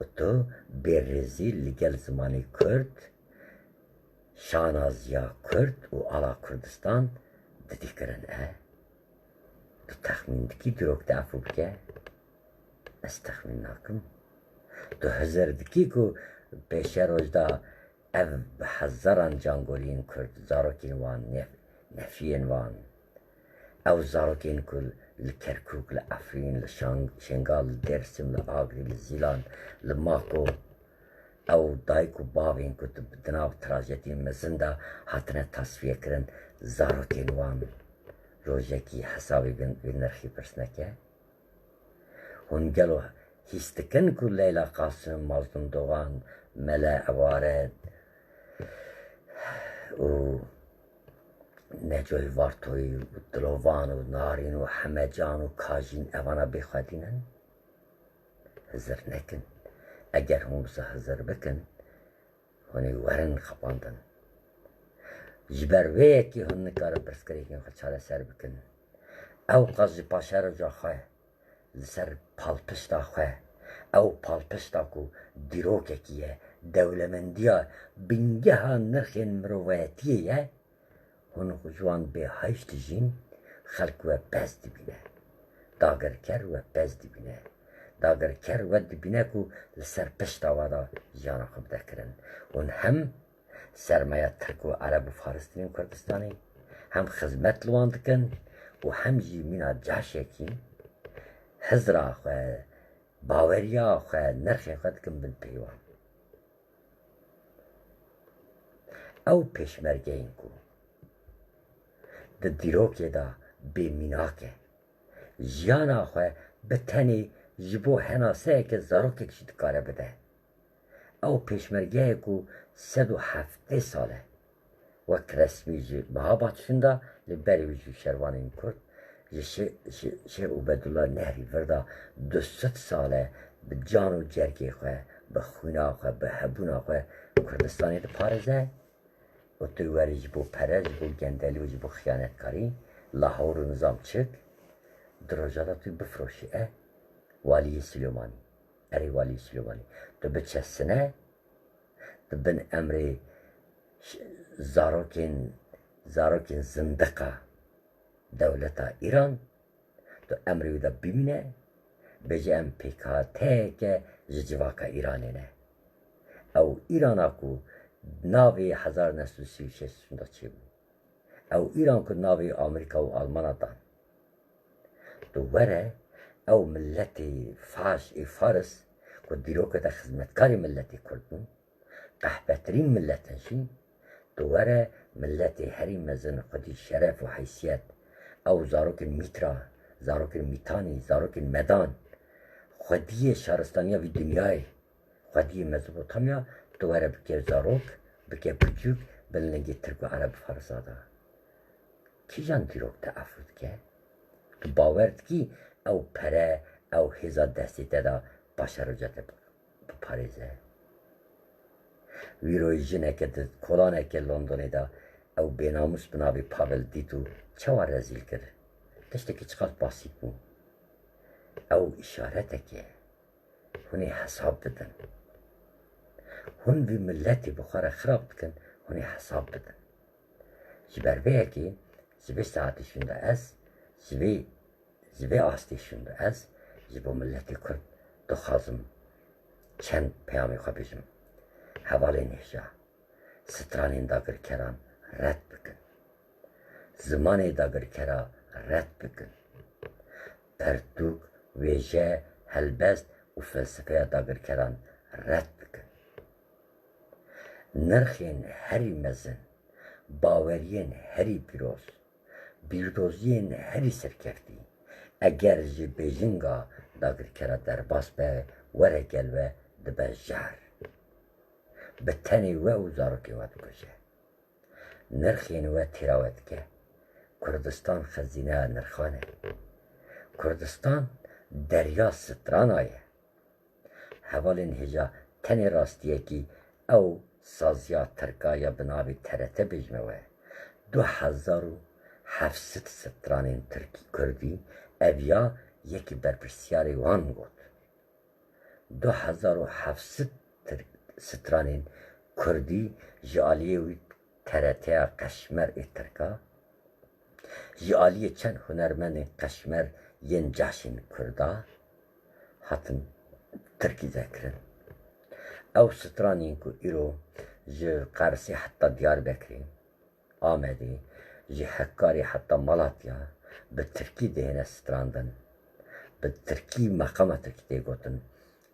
û tu bêrêzî li gel zimanê Kurd şanaziya Kurd û ala Kurdistan didîkirin e tu texmîn dikî dîrok te efû bike ez texmîn nakim tu hizir dikî ku pêşê roj da ev bi hezaran cangoriyên Kurd zarokên wan nefiyên wan ew zarokên ku li Kerkûk li Efrîn li Şengal li Dêrsim li Agrî li Zîlan li Mako ew dayîk û bavên ku di nav trajetên mezin da hatine tasfiye kirin zarokên wan rojekî hesabê vê nirxê pirs neke hûn gelo hîs dikin ku Leyla Qasım Mazlûm Doğan Mele Ewaret û Necoyê Vartoyî û Dilovan û Narîn û Hemecan û Kajîn evana bêxwedînin hizir nekin eger hûn wisa hizir bikin hûn ê werin xepandin ji ber vê yekî hûn nikarin pirsgirêkên xwe çareser bikin ew qas ji paşeroca xwe li ser palpişta xwe ew palpişta ku dîrokekî ye دولمندیا بینگه ها نرخین مروایتیه هون جوان به هشت جین خلق و پس دبینه داگر کر و پس دبینه داگر کر و دبینه کو لسر پشت آوادا جانا خب دکرن اون هم سرمایه ترک و عرب و فارستین کردستانی هم خدمت لوان دکن و هم جی مینا جاشکین هزرا خواه باوریا خواه نرخی خواه دکن بن پیوان او پیشمرگه این کو ده دیروکه دا بی میناکه جیانا خواه به تنی جبو هناسه که زاروکه کشید کاره بده او پیشمرگه کو 107 ساله وقت رسمی جی بها باتشنده لبری ویجو شروانین کرد شیخ عبدالله نهری وردا 200 ساله به جان و جرگی خواه به خونا خواه به هبونا خواه کردستانی ده پارزه و توی جبو پرز جبو گندلی و جبو خیانت کاری لاهور و نظام چک دروجادا توی بفروشی والی سلیمانی اری والی سلیمانی تو بچه سنه تو بن امری زاروکین زندقه دولتا ایران تو امری دا ببینه بجه ام پیکاته که جواکا ایرانی نه او ایران اکو ناوی 1936 شنده چی بود او ایران که ناوی آمریکا و آلمان دان تو وره او ملتی فارس که دیروکه دا خدمتکاری ملتی کردن قحبترین ملتنشی تو وره ملتی هری مزن خودی شرف و حیثیت او زاروکن میترا زاروکن میتانی زاروکن مدان خودی شهرستانیا وی دنیای خودی مزبوطامیا تو وره بکر زاروک بکر بچوک بلنگی ترک و عرب فارسادا کی جان دیروک تعفرد که تو باورد کی او پره او هزار دستی دا باشه رو جاته بپاریزه ویروی جنه که ده کلانه که لندنی دا او بیناموس بنابی پاول دیتو چوار رزیل کرد دشته که چقدر باسید بود او اشارته که هونی حساب بدن هون وی ملتی بخواره خراب بکن هونی حساب بدن جبر بیه که جبه ساعتی شنده از جبه آستی شنده از جبه ملتی کرد دخوازم چند پیامی خواه بجم حوالی نهجا سترانین داگر کران رد بکن زمانی داگر کرا رد بکن پرتوک ویژه هلبست و فلسفه داگر کران رد بکن نرخین هری مزن باورین هری پیروز بیردوزین هری سرکفتی اگر جی بیجنگا داگر کرا در باس به وره گلوه دبه جار به تنی و زاروکی واد کشه نرخین و تیراوت که کردستان خزینه نرخانه کردستان دریا ستران آیه حوالین هجا تنی راستیه کی او سازیا ترکایا بنابی ترته بجموه 2700 سترانین ترکی کردی اویا یکی برپرسیاری وان گود 2700 سترانین کردی جالیه وی ترته قشمر ترکا جالیه چند هنرمند قشمر ین جاشین کردا هاتن ترکی ذکرن او سترانین کو ایرو جی قرسی حتی دیار بکرین آمدی جی حکاری حتی مالاتیا به ترکی دهنه ستراندن به ترکی مقام ترکی دیگوتن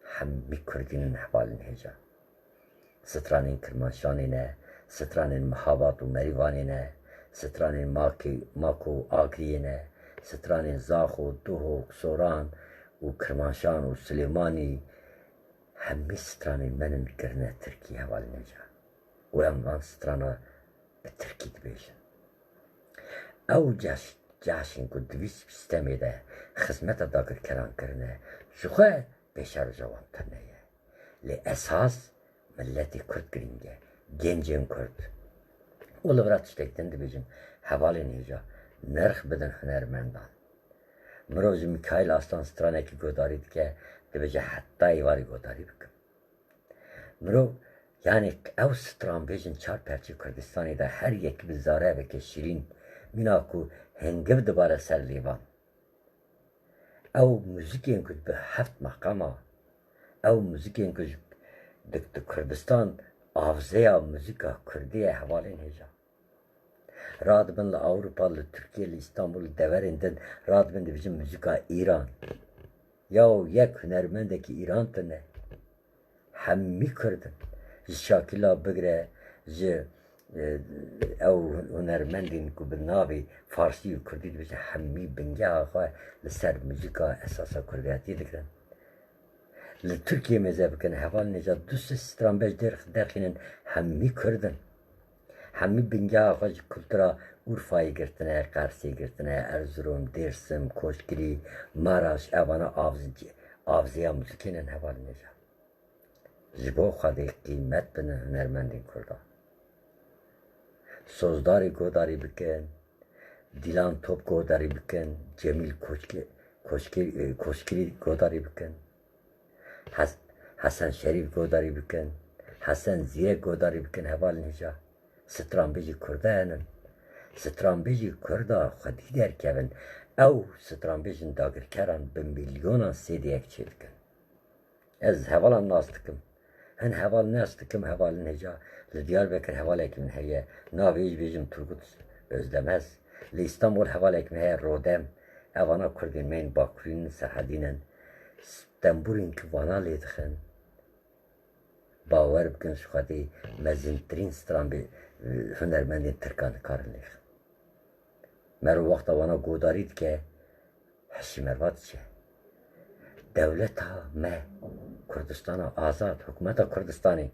همی کردین حوالین هجا سترانین کرمانشانی نه سترانین محابات و مریوانی نه سترانین ماکو آگری نه سترانین زاخ و دوه و کسوران و کرمانشان و سلیمانی همی سترانین منن کرنه ترکی حوال نجا و اموان سترانا به ترکی دبیشن او جاشین که دویس سیستمی ده خدمت داگر کران کرنه جخواه بیشار جوان تنه لی اساس ملتی کرد گرینگه گنجین کرد اولو برات شتکتن دبیجم حوالی نیجا نرخ بدن هنرمندان مروز میکایل آستان سترانه که گودارید که دبیجه حتی ایواری گوداری بکن مرو yani ev strambejin çar perçi Kurdistan'ı da her yeki bir zare ve ke şirin minaku hengiv dibare ser livan. Ev müzikin kuj bi heft makama, ev müzikin kuj dik Kurdistan avzeya müzika Kurdiye hevalin heja. Radibin li Avrupa, li Türkiye, li İstanbul, li deverinden radibin de bizim müzika İran. Yahu yek hünermendeki İran tane hemmi Kurdin. Şakila bigre ji ev hünermendin ku bi navê Farsî û Kurdî dibêje hemî bingeha xwe li ser müzika esasa Kurdiyatî dikirin. Li Tirkiye mêze bikin hevalên heja du sê stranbej derxînin hemî Kurdin. Hemî bingeha xwe ji kultura Urfayê girtine, Qersê girtine, Erzurum, Dêrsim, Koşkirî, Maraş, evana avzeya müzikên hevalên heja. Ji bo Xwedê qîmet binin hunermendên Kurda. Sozdarî godarî bikin, Dilan Top godarî bikin, Cemîl Koşkirî godarî bikin, Hesen Şerîf godarî bikin, Hesen Zîrek godarî bikin hevalên heja. Stranbêjî Kurda henin. Stranbêjî Kurda Xwedî derkevin, ew stranbêjin dagirkeran bi milyonan sêdiyek çê dikin. Ez hevalan nas dikim. Hin heval nas dikim hevalin heja. Li Diyarbekir hevalekî min heye. Navê jî bêjim Turgut Özdemez. Li İstanbul hevalekî min heye Rodem. Evana Kurdên me yên Bakurîn serhedînin. Stenborên ki vana lê dixin. Bawer bikin ji Xwedê mezintirîn hunermendên Tirkan dikarin lê. Merv wexta wana godarî dike hişî merva diçe. Devleta me Kurdistana azad, hikûmeta Kurdistanê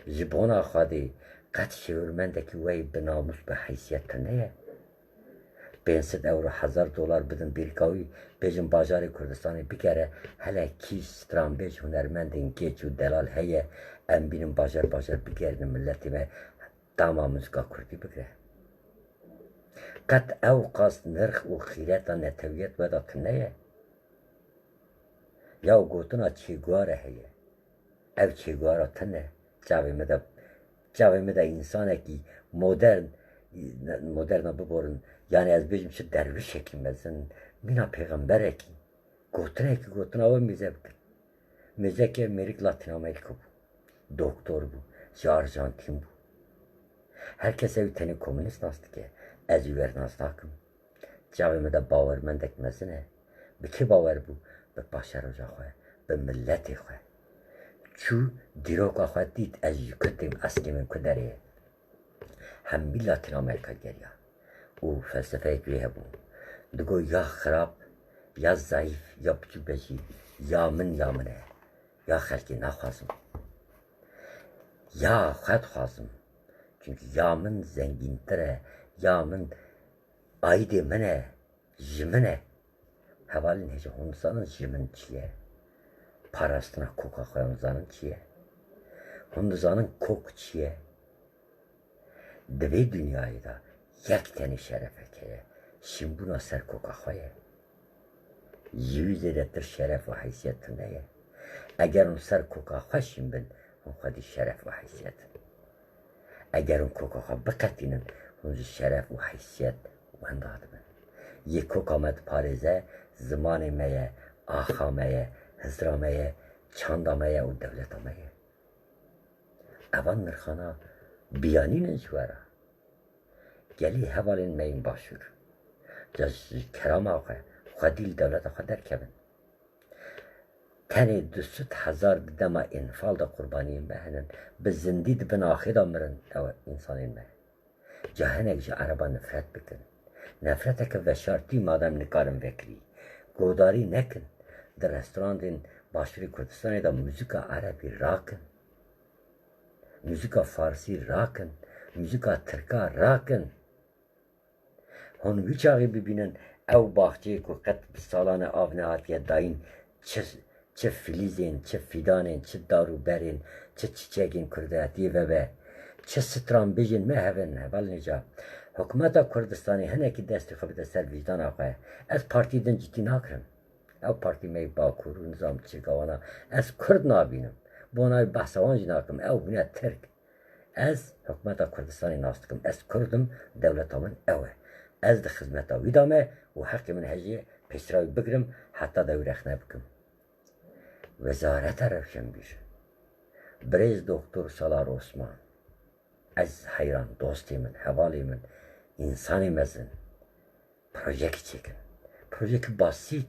ji bona Xwedê qet şêwirmendekî wê bi namus bi heysiyet tune. 500 euro $1000 bidin Bêrîkawî bêjin bajarê Kurdistanê bigere hele kî stranbêj hunermendên geç û delal heye em bînin bajar bigerinin milletê me dama muzika Kurdî bigire. Qet ew qas nirx û xîreta netewiyet weda tune. Ya gotina çêgware heye. Ev çêgwara tune. Çavê me de însanekî moderna biborin. Yani ez bêjim çi dervişekî mezin, mîna pêxemberekî. Gotinekî gotina we mêze bikin. Mêzeke Mêrik Latin Amerika bû. Doktor bû, ji Arjantin bû. Herkes ew tenê komünîst nas dike. Ez û wer nas nakim. Çavê me de bawermendek mezin e. Bi kê bawer bû? Bi paşeroja xwe, bi milletê xwe. Çû dîroka xwe dît ez jî Kurdêm eskê min ku derê ye. Hemî Latin Amerika geriya. û felsefeyek wê hebû. Digo ya xirab, ya zayıf, ya biçû beşî, ya min e. Ya xelkê naxwazim. Ya xwe dixwazim. Çünkü ya min zengîntir e, ya min aîdê min e, ji min e. Hevalên heja hûn dizanin ji min çi ye? Parastina koka xwe hûn dizanin çi ye? Hûn dizanin kok çi ye? Di vê dunyayê da yek tenê şerefek heye. Şîmbûna ser koka xwe ye. Ji wî zêdetir şeref û heysiyet tune ye. Eger hûn ser koka xwe şîmbin, hûn xwedî şeref û heysiyetin. Eger hûn koka xwe biqetînin, hûn jî şeref û heysiyet wenda dibin. Yê koka me diparêze, zimanê me ye, axa me ye, hizra me ye, çanda me ye û devleta me ye. Evan nirxana biyanînin ji we re. Gelî hevalên me yên başûr. Ji kerama xwe, xwedî li devleta xwe derkevin. Tenê 200,000 di dema enfal da qurbaniyên me henin. Bi zindî dibin axê da mirin ew însanên me. Ca hinek ji ereba nifret bikin. Nefreteke veşartî madem nikarin vekirî. Godarî nekin. Di restoranên başûrê Kurdistanê da müzika erebî rakin. Müzika Farsî rakin. Müzika Tirka rakin. Hûn wî çaxê bibînin ew baxçeyê ku qet bi salan av nehatiye dayîn çi filîzên, çi fîdanên, çi darûberên, çi çîçekên Kurdiyatiyê vebe, çi stranbêjên me hevin hevalên heja. Hikûmeta Kurdistanê hinekî destê xwe bide ser vîcdana xwe. Ez partî din cidî nakirim. Ew partî me Bakur û nizam çêrgavana ez Kurd nabînim. بونای بحثوان جناکم او بنا ترک از حکومت کردستانی ناستکم از کردم دولت من اوه از ده خدمت ویدامه و حق من هجی پیشراوی بگرم حتی دوی رخنه بکم وزارت روشن بیر بریز دکتر سالار عثمان از حیران دوستی من حوالی من انسانی مزن پروژه چکن پروژه بسیط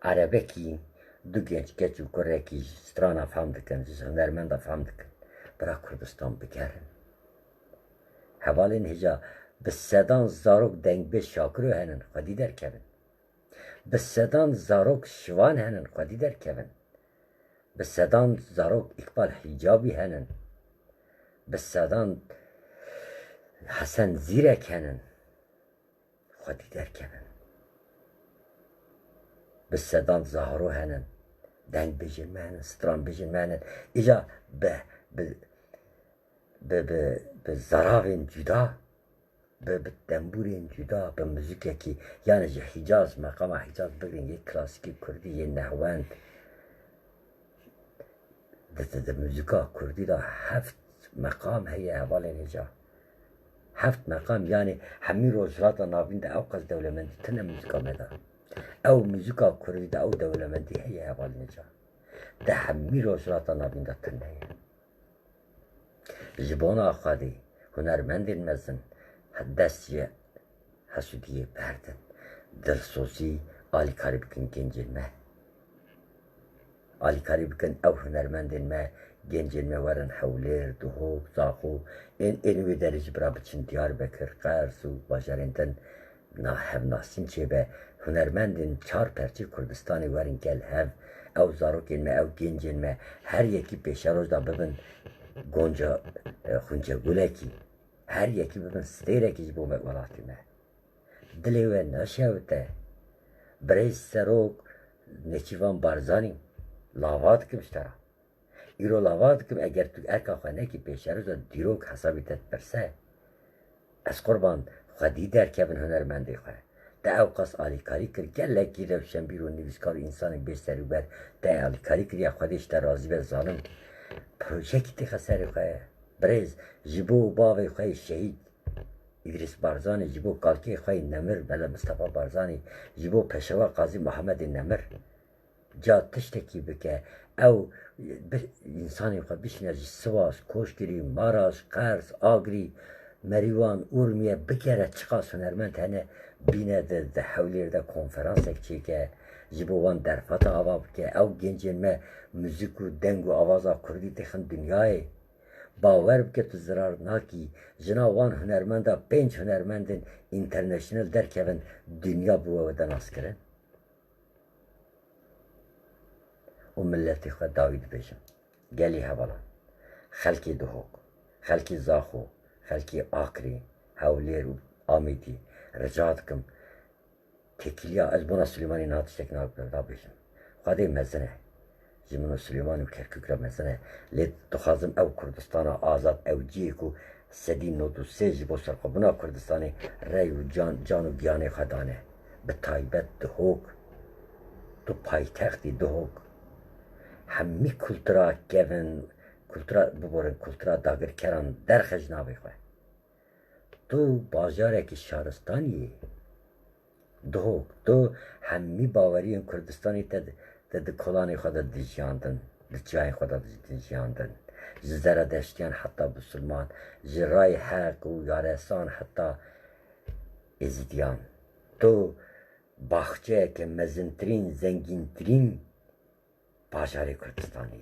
عربه کی دو genç geç yukarı ki strana fam dikin, hünermend de fam dikin. Bırak Kurdistan bikerin. Hevalin hica بسدان زارok denk beş şakırı henin khadi der kevin. بسدان زارok şivan henin khadi der kevin. بسدان زارok ikbal hicabi henin. بسدان Hasan Zirek henin khadi der kevin. بسدان زهرو هنن دنگ بجن مهنن ستران بجن مهنن ایجا به زراوین جدا به دنبورین جدا به موزیکی که یعنی جه حجاز مقام حجاز بگرین یک کلاسیکی کردی یه نهوند ده موزیکا کردی دا 7 مقام هیه حوالین ایجا 7 مقام یعنی همین روزرات نابین ده اوقاز دولمندی تنه موزیکا مده او موزیکا کردی ده او دولمندی هیه حوالین ایجا ده همین روزرات نابین ده تنه هیه جبان آخادی هنرمندین مزن دستی حسودیه بردن دلسوزی آلی کاری بکن گنجین مه آلی کاری بکن او هنرمندین مه گنجین مه ورن حولیر دهوک زاخو این وی درجه برا بچین دیار بکر قرص و باجارندن هف ناسین چه به هنرمندین 4 پرچه کردستانی ورن گل هف او زاروکین مه او گنجین مه هر یکی پیشه روز دا ببین گونجا خونجا گوله her yeki bugün steyre ki bu mekmalatime. Dili ve naşevte. Breis serok neçivan barzani. Lavat kim iştara. İro lavat kim eğer tu erka khane ki peşerüzde dirok hasabitet perse. Ez kurban khadi der kevin hünermendi khe. De avqas ali kari kir gelle ki revşen bir nivizkar insanın beş seriber de ali kari kir ya khadi işte razı ve zalim. Projekti khaseri khe. برز جبو باوی خواهی شهید ادریس بارزانی جبو کالکی خواهی نمر بلا مصطفى بارزانی جبو پشوا قاضی محمد نمر جا تشتکی بکه او انسانی خواهی بشنه سواس کوشگری ماراش قرص آگری مریوان اورمیه بکره چقاس هنرمند هنه بینه ده حولیر ده کنفرانس اکچی که جبو وان درفت آوا بکه او گنجین ما موزیک و دنگ و آوازا کردی تخن دنیای باور بکه تو zarar naki jina wan hunermenda 5 hunermendin international derkevin dünya bu evden askeren o milleti xwe David bêjin gelî hevalan xelkê dihok xelkê zaxo xelkê Akrî Hewlêr û Amêdî rica dikim tekiliya ez bona Silêmanî niha tiştekî da bêjim xwedê mezin e Cimino Süleyman û Kerkûk re mezin e lê dixwazim ew Kurdistana azad ew ciyê ku sedî nod û sê ji bo serxwebûna Kurdistanê rey û can û giyanê xwe dane bi taybet dihok tu paytextî dihok hemî kultura kevin kultura biborin kultura dagirkeran derxe ji navê xwe tu bajarekî şaristaniyê dihok tu hemî baweriyên Kurdistanê te di kolanê xwe de dijiyandin di çiyayên xwe de dijiyandin ji zeradeştiyan heta Müslüman ji rayê heq û yaresan heta êzidiyan tu baxçeyeke mezintirîn zengîntirîn bajarê Kurdistanê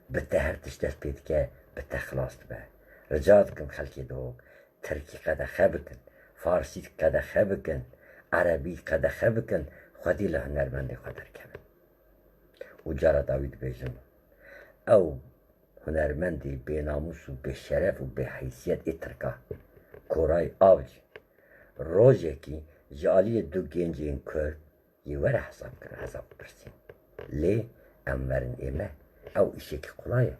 bi te her tişt dest pê dike bi te xilas dibe rica dikim xelkê dihok Tirkî qedexe bikin Farsî qedexe bikin Erebî qedexe bikin xwedî li hunermendê xwe derkevin û cara Dawîd bêjim ew hunermendê bênamus û bêşeref û bêheysiyet ê Tirka Koray Avcı rojekî ji aliyê du gencên Kurd yê were hesab kirin hesab pirsîn lê em werin ême ew îşekî qulay e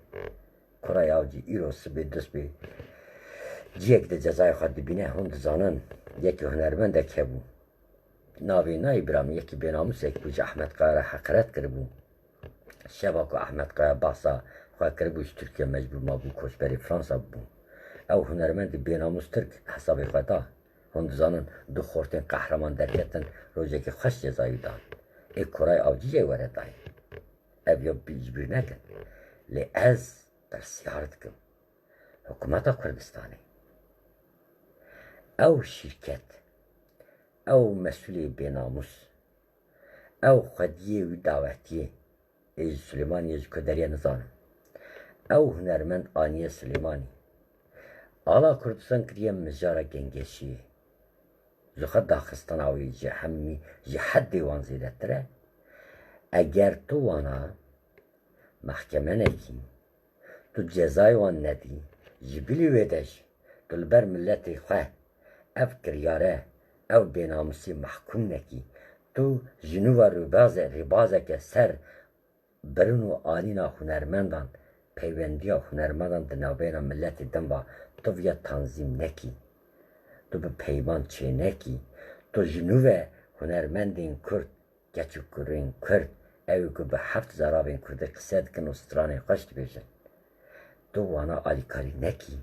Koray Avcı îro sibê dest bê ciyek di cezayê xwe dibîne hûn dizanin yekî hunermendek hebû navê nayê biramî yekî bênamusek bû ji Ehmed Qaya re heqiret kiribû şeva ku Ehmed Qaya bahsa خاطر بوش ترکیه مجبور ما بو کوچبری فرانسا بو او هنرمند بیناموس ترک حساب خدا هندزانن دو خورتین قهرمان درکتن روزه که خوش جزایی دان ای کرای آوجیه وره دای او یا بیجبیر نکن لی از برسیارت کم حکومت کردستانی او شرکت او مسئولی بیناموس او خدیه و دعوتیه ایج سلیمانی ایج کدریه نزانم او هنرمند آنیه سلیمانی آلا کردستان کریه مجارا گنگشیه زخد داخستان آوی جه همی جه حد دیوان زیدتره اگر تو وانا محکمه نکی تو جزای وان ندی جبیلی ویدش دلبر ملتی خواه اف کریاره او بیناموسی محکوم نکی تو جنوب ربازه که سر برنو آنینا هنرمندان پیوندی هنرمندان دنابینا ملتی دنبا تو ویا تنظیم نکی تو به پیمان چه نکی تو جنوب هنرمندین کرد گچو کرین کرد اوی که به 7,000 آبین کرده قصد کن و سترانه قشت بیشن تو وانا آلیکاری نکی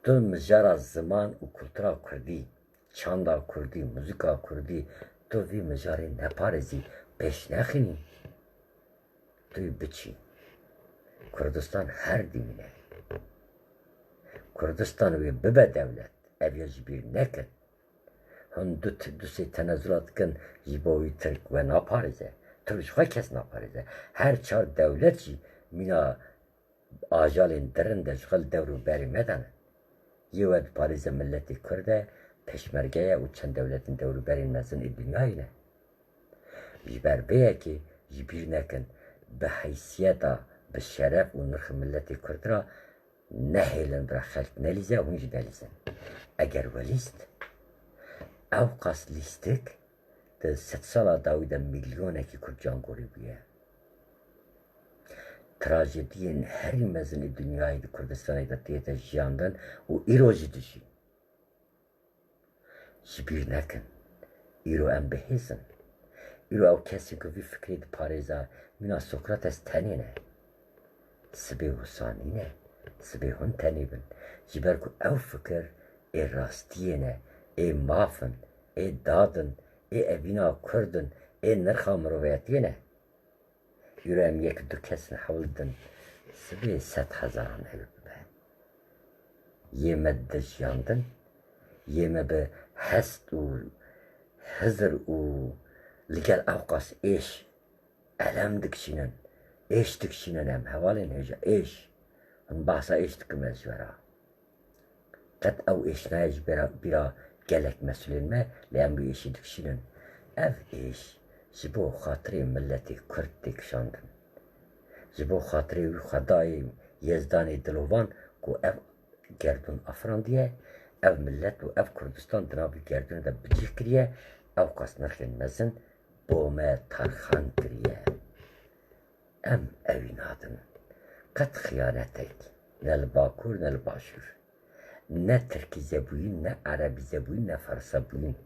تو مجارا زمان و کلترا کردی چاندا کردی موزیکا کردی تو وی مجاری نپارزی پیش نخینی توی بچی کردستان هر دیمینه کردستان وی ببه دولت اویا جبیر نکن هم دو سی تنظرات کن جباوی ترک و نپارزه تویش خواه کس نپارزه هر چار دولت جی مینا آجالین درنده جغل دورو بری مدنه یه ود پاریز ملتی کرده پشمرگه و چند دولتین دورو برین مزن دنیایی نه جبر بیه که جبیر نکن به حیثیتا به شرف و نرخ ملتی کرد را نهیلن را خلق نلیزه و هنجی نلیزن اگر ولیست او قاس لیستک ده 100 سالا داویده میلیونه که کرد جانگوری بیه تراژدین هری مزن دنیایی ده کردستانی ده تیتا جیاندن و ایروژی دشی جبیر نکن ایرو ام بهیزن ایرو او کسی که وی فکری ده پاریزا مینا سقراطس تنینه سبی حسانینه سبی هون تنیبن جبر که او فکر ای راستیینه ای مافن ای دادن ای اوینا کردن ای نرخا مرویتینه ایرو ام یک دو کسن حولدن سبی 100,000 هیو ببه یه مده جیاندن یه به هست و هزر و لگل اوقاس ایش علم دکشینن ایش دکشینن هم حوالین هجا ایش هم بحثا ایش دکم از جورا قد او ایش نایج بیرا گلک مسئولین ما لیم بی ایشی دکشینن اف ایش جبو خاطری ملتی کرد دکشاندن جبو خاطری خدای یزدانی دلوان کو اف گردون افراندیه ev millet û ev Kurdistan dinavî gerdûnê de bicih kiriye ew qas nirxên mezin bo me tarxan kiriye em evî nadin qet xiyanetek ne li Bakur ne li Başûr ne Tirkîze bûyîn ne Erebîze bûyîn ne Farsa bûyîn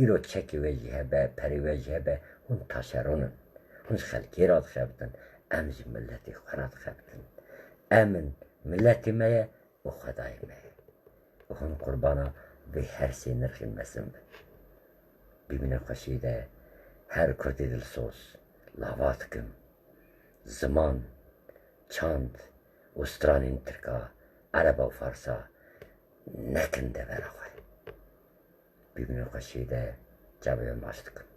îro çekê we jî hebe perê we jî hebe hûn taşeronin hûn ji xelkê re dixebitin em jî milletê xwe re dixebitin emin milletê me ye û xwedayê me ye هون قربانا به هر سی نرخی مسن ببینه خشیده هر کردی دل سوز لاوات کم زمان چاند استرانین ترکا عربا و فارسا نکنده برا خواه ببینه خشیده جبه ماست کم